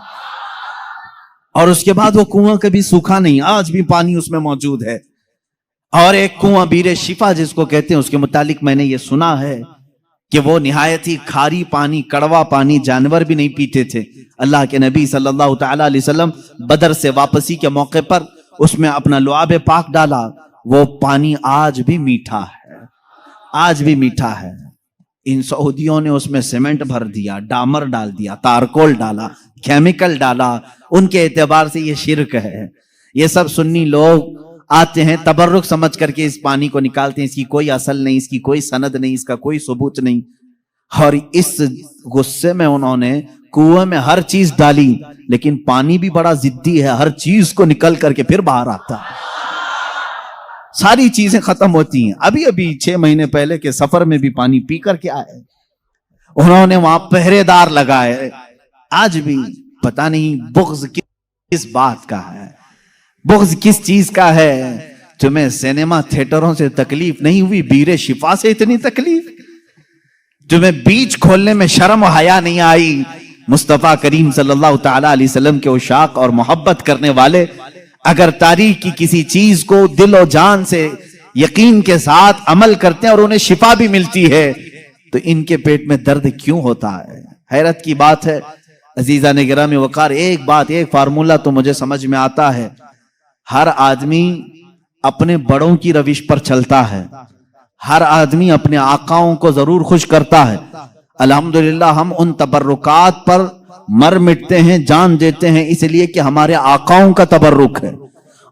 اور اس کے بعد وہ کنواں کبھی سوکھا نہیں، آج بھی پانی اس میں موجود ہے۔ اور ایک کنواں بیر شفا جس کو کہتے ہیں، اس کے متعلق میں نے یہ سنا ہے کہ وہ نہایت ہی کھاری پانی، کڑوا پانی، جانور بھی نہیں پیتے تھے۔ اللہ کے نبی صلی اللہ تعالی علیہ وسلم بدر سے واپسی کے موقع پر اس میں اپنا لعاب پاک ڈالا، وہ پانی آج بھی میٹھا ہے، آج بھی میٹھا ہے۔ ان سعودیوں نے اس میں سیمنٹ بھر دیا، ڈامر ڈال دیا، تارکول ڈالا، کیمیکل ڈالا، ان کے اعتبار سے یہ شرک ہے۔ یہ سب سنی لوگ آتے ہیں تبرک سمجھ کر کے اس پانی کو نکالتے ہیں، اس کی کوئی اصل نہیں، اس کی کوئی سند نہیں، اس کا کوئی ثبوت نہیں، اور اس غصے میں انہوں نے کنویں میں ہر چیز ڈالی، لیکن پانی بھی بڑا ضدی ہے، ہر چیز کو نکل کر کے پھر باہر آتا ہے، ساری چیزیں ختم ہوتی ہیں۔ ابھی 6 مہینے پہلے کے سفر میں بھی پانی پی کر کے آئے، انہوں نے وہاں پہرے دار لگائے۔ آج بھی پتہ نہیں بغض کس بات کا ہے، بغض کس چیز کا ہے۔ تمہیں سینما تھیٹروں سے تکلیف نہیں ہوئی، بیر شفا سے اتنی تکلیف؟ تمہیں بیچ کھولنے میں شرم و حیا نہیں آئی؟ مصطفیٰ کریم صلی اللہ تعالی علیہ وسلم کے عشاق اور محبت کرنے والے اگر تاریخ کی کسی چیز کو دل و جان سے یقین کے ساتھ عمل کرتے ہیں اور انہیں شفا بھی ملتی ہے تو ان کے پیٹ میں درد کیوں ہوتا ہے؟ حیرت کی بات ہے۔ عزیزان گرامی وقار، ایک بات، ایک فارمولہ تو مجھے سمجھ میں آتا ہے، ہر آدمی اپنے بڑوں کی روش پر چلتا ہے، ہر آدمی اپنے آقاؤں کو ضرور خوش کرتا ہے۔ الحمدللہ ہم ان تبرکات پر مر مٹتے ہیں، جان دیتے ہیں، اس لیے کہ ہمارے آقاؤں کا تبرک ہے،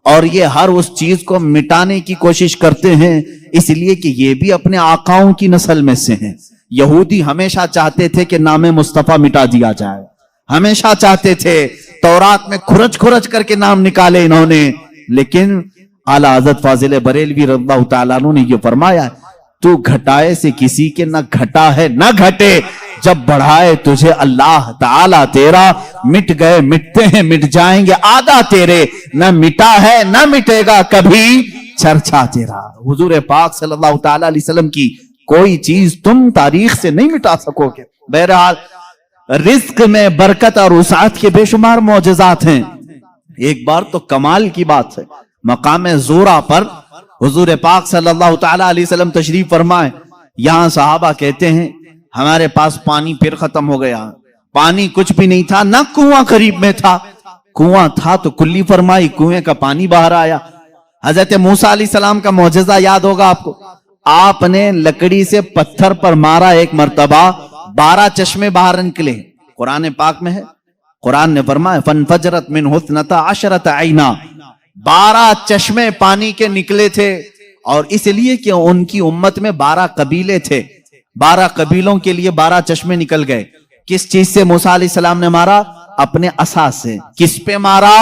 اور یہ ہر اس چیز کو مٹانے کی کوشش کرتے ہیں اس لیے کہ یہ بھی اپنے آقاؤں کی نسل میں سے ہیں۔ یہودی ہمیشہ چاہتے تھے کہ نام مصطفیٰ مٹا دیا جائے، ہمیشہ چاہتے تھے، تورات میں کھرچ کھرچ کر کے نام نکالے انہوں نے، لیکن اعلیٰ حضرت فاضل بریلوی رضی اللہ تعالیٰ عنہ نے یہ فرمایا، تو گھٹائے سے کسی کے نہ گھٹا ہے نہ گھٹے، جب بڑھائے تجھے اللہ تعالیٰ تیرا، مٹ گئے مٹتے ہیں مٹ جائیں گے آدھا تیرے، نہ مٹا ہے نہ مٹے گا کبھی چرچا تیرا۔ حضور پاک صلی اللہ تعالیٰ علیہ وسلم کی کوئی چیز تم تاریخ سے نہیں مٹا سکو گے۔ بہرحال رزق میں برکت اور وسعت کے بے شمار معجزات ہیں۔ ایک بار تو کمال کی بات ہے، مقام زورا پر حضور پاک صلی اللہ تعالیٰ علیہ وسلم تشریف فرمائے، یہاں صحابہ کہتے ہیں ہمارے پاس پانی پھر ختم ہو گیا، پانی کچھ بھی نہیں تھا، نہ کنواں قریب میں تھا، کنواں تھا تو کلی فرمائی، کنویں کا پانی باہر آیا۔ حضرت موسیٰ علیہ السلام کا معجزہ یاد ہوگا آپ کو، آپ نے لکڑی سے پتھر پر مارا ایک مرتبہ، 12 چشمے باہر نکلے، قرآن پاک میں ہے، قرآن نے فرمایا فَانْفَجَرَتْ مِنْهُ اثْنَتَا عَشْرَةَ عَيْنًا، 12 چشمے پانی کے نکلے تھے، اور اس لیے کہ ان کی امت میں 12 قبیلے تھے، 12 قبیلوں کے لیے 12 چشمے نکل گئے۔ کس چیز سے موسیٰ علیہ السلام نے مارا؟ اپنے عصا سے۔ کس پہ مارا؟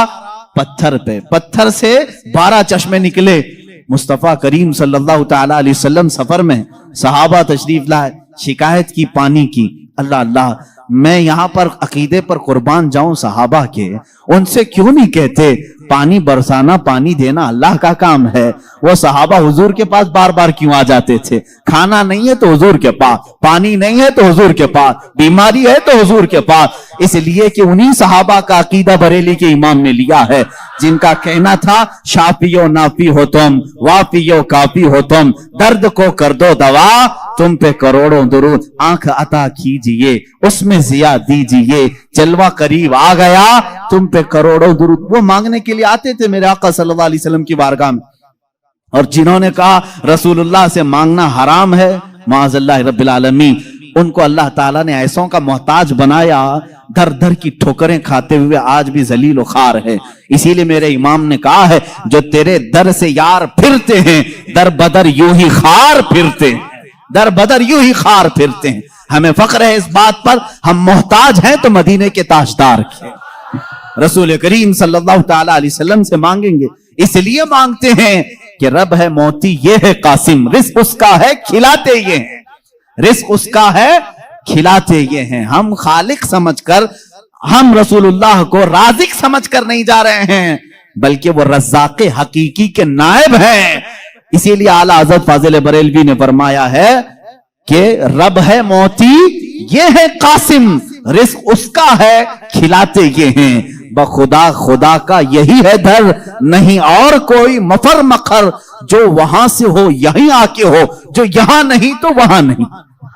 پتھر پہ، پتھر سے 12 چشمے نکلے۔ مصطفیٰ کریم صلی اللہ تعالیٰ علیہ وسلم سفر میں، صحابہ تشریف لائے، شکایت کی پانی کی، اللہ اللہ میں یہاں پر عقیدے پر قربان جاؤں صحابہ کے، ان سے کیوں نہیں کہتے پانی برسانا پانی دینا اللہ کا کام ہے؟ وہ صحابہ حضور کے پاس بار بار کیوں آ جاتے تھے؟ کھانا نہیں ہے تو حضور کے پاس، پانی نہیں ہے تو حضور کے پاس، بیماری ہے تو حضور کے پاس، اس لیے کہ انہی صحابہ کا عقیدہ بریلی کے امام نے لیا ہے، جن کا کہنا تھا شافی و نافی ہو تم، وافی و کافی ہو تم، درد کو کر دو دوا، تم پہ کروڑوں درود، آنکھ عطا کیجئے اس میں ضیاء دیجئے، جلوہ قریب آ گیا تم پہ کروڑوں درود۔ وہ مانگنے کے لیے آتے تھے میرے آقا صلی اللہ علیہ وسلم کی بارگاہ میں، اور جنہوں نے کہا رسول اللہ سے مانگنا حرام ہے، معاذ اللہ رب العالمین، ان کو اللہ تعالیٰ نے ایسوں کا محتاج بنایا، در در کی ٹھوکریں کھاتے ہوئے آج بھی ذلیل و خوار ہے۔ اسی لیے میرے امام نے کہا ہے جو تیرے در سے یار پھرتے ہیں در بدر یوں ہی خار پھرتے ہیں، در بدر یوں ہی خار پھرتے ہیں۔ ہمیں فخر ہے اس بات پر ہم محتاج ہیں تو مدینے کے تاجدار کے رسول کریم صلی اللہ تعالی علیہ وسلم سے مانگیں گے، اس لیے مانگتے ہیں کہ رب ہے موتی یہ ہے قاسم، رزق اس کا ہے کھلاتے یہ ہیں، رزق اس کا ہے کھلاتے یہ ہیں۔ ہم خالق سمجھ کر، ہم رسول اللہ کو رازق سمجھ کر نہیں جا رہے ہیں، بلکہ وہ رزاق حقیقی کے نائب ہیں۔ اسی لیے اعلیٰ حضرت فاضل بریلوی نے فرمایا ہے کہ رب ہے موتی یہ ہے قاسم، رزق اس کا ہے کھلاتے یہ ہیں، بخدا خدا کا یہی ہے در، نہیں اور کوئی مفر مخر، جو وہاں سے ہو یہیں آ کے ہو، جو یہاں نہیں تو وہاں نہیں۔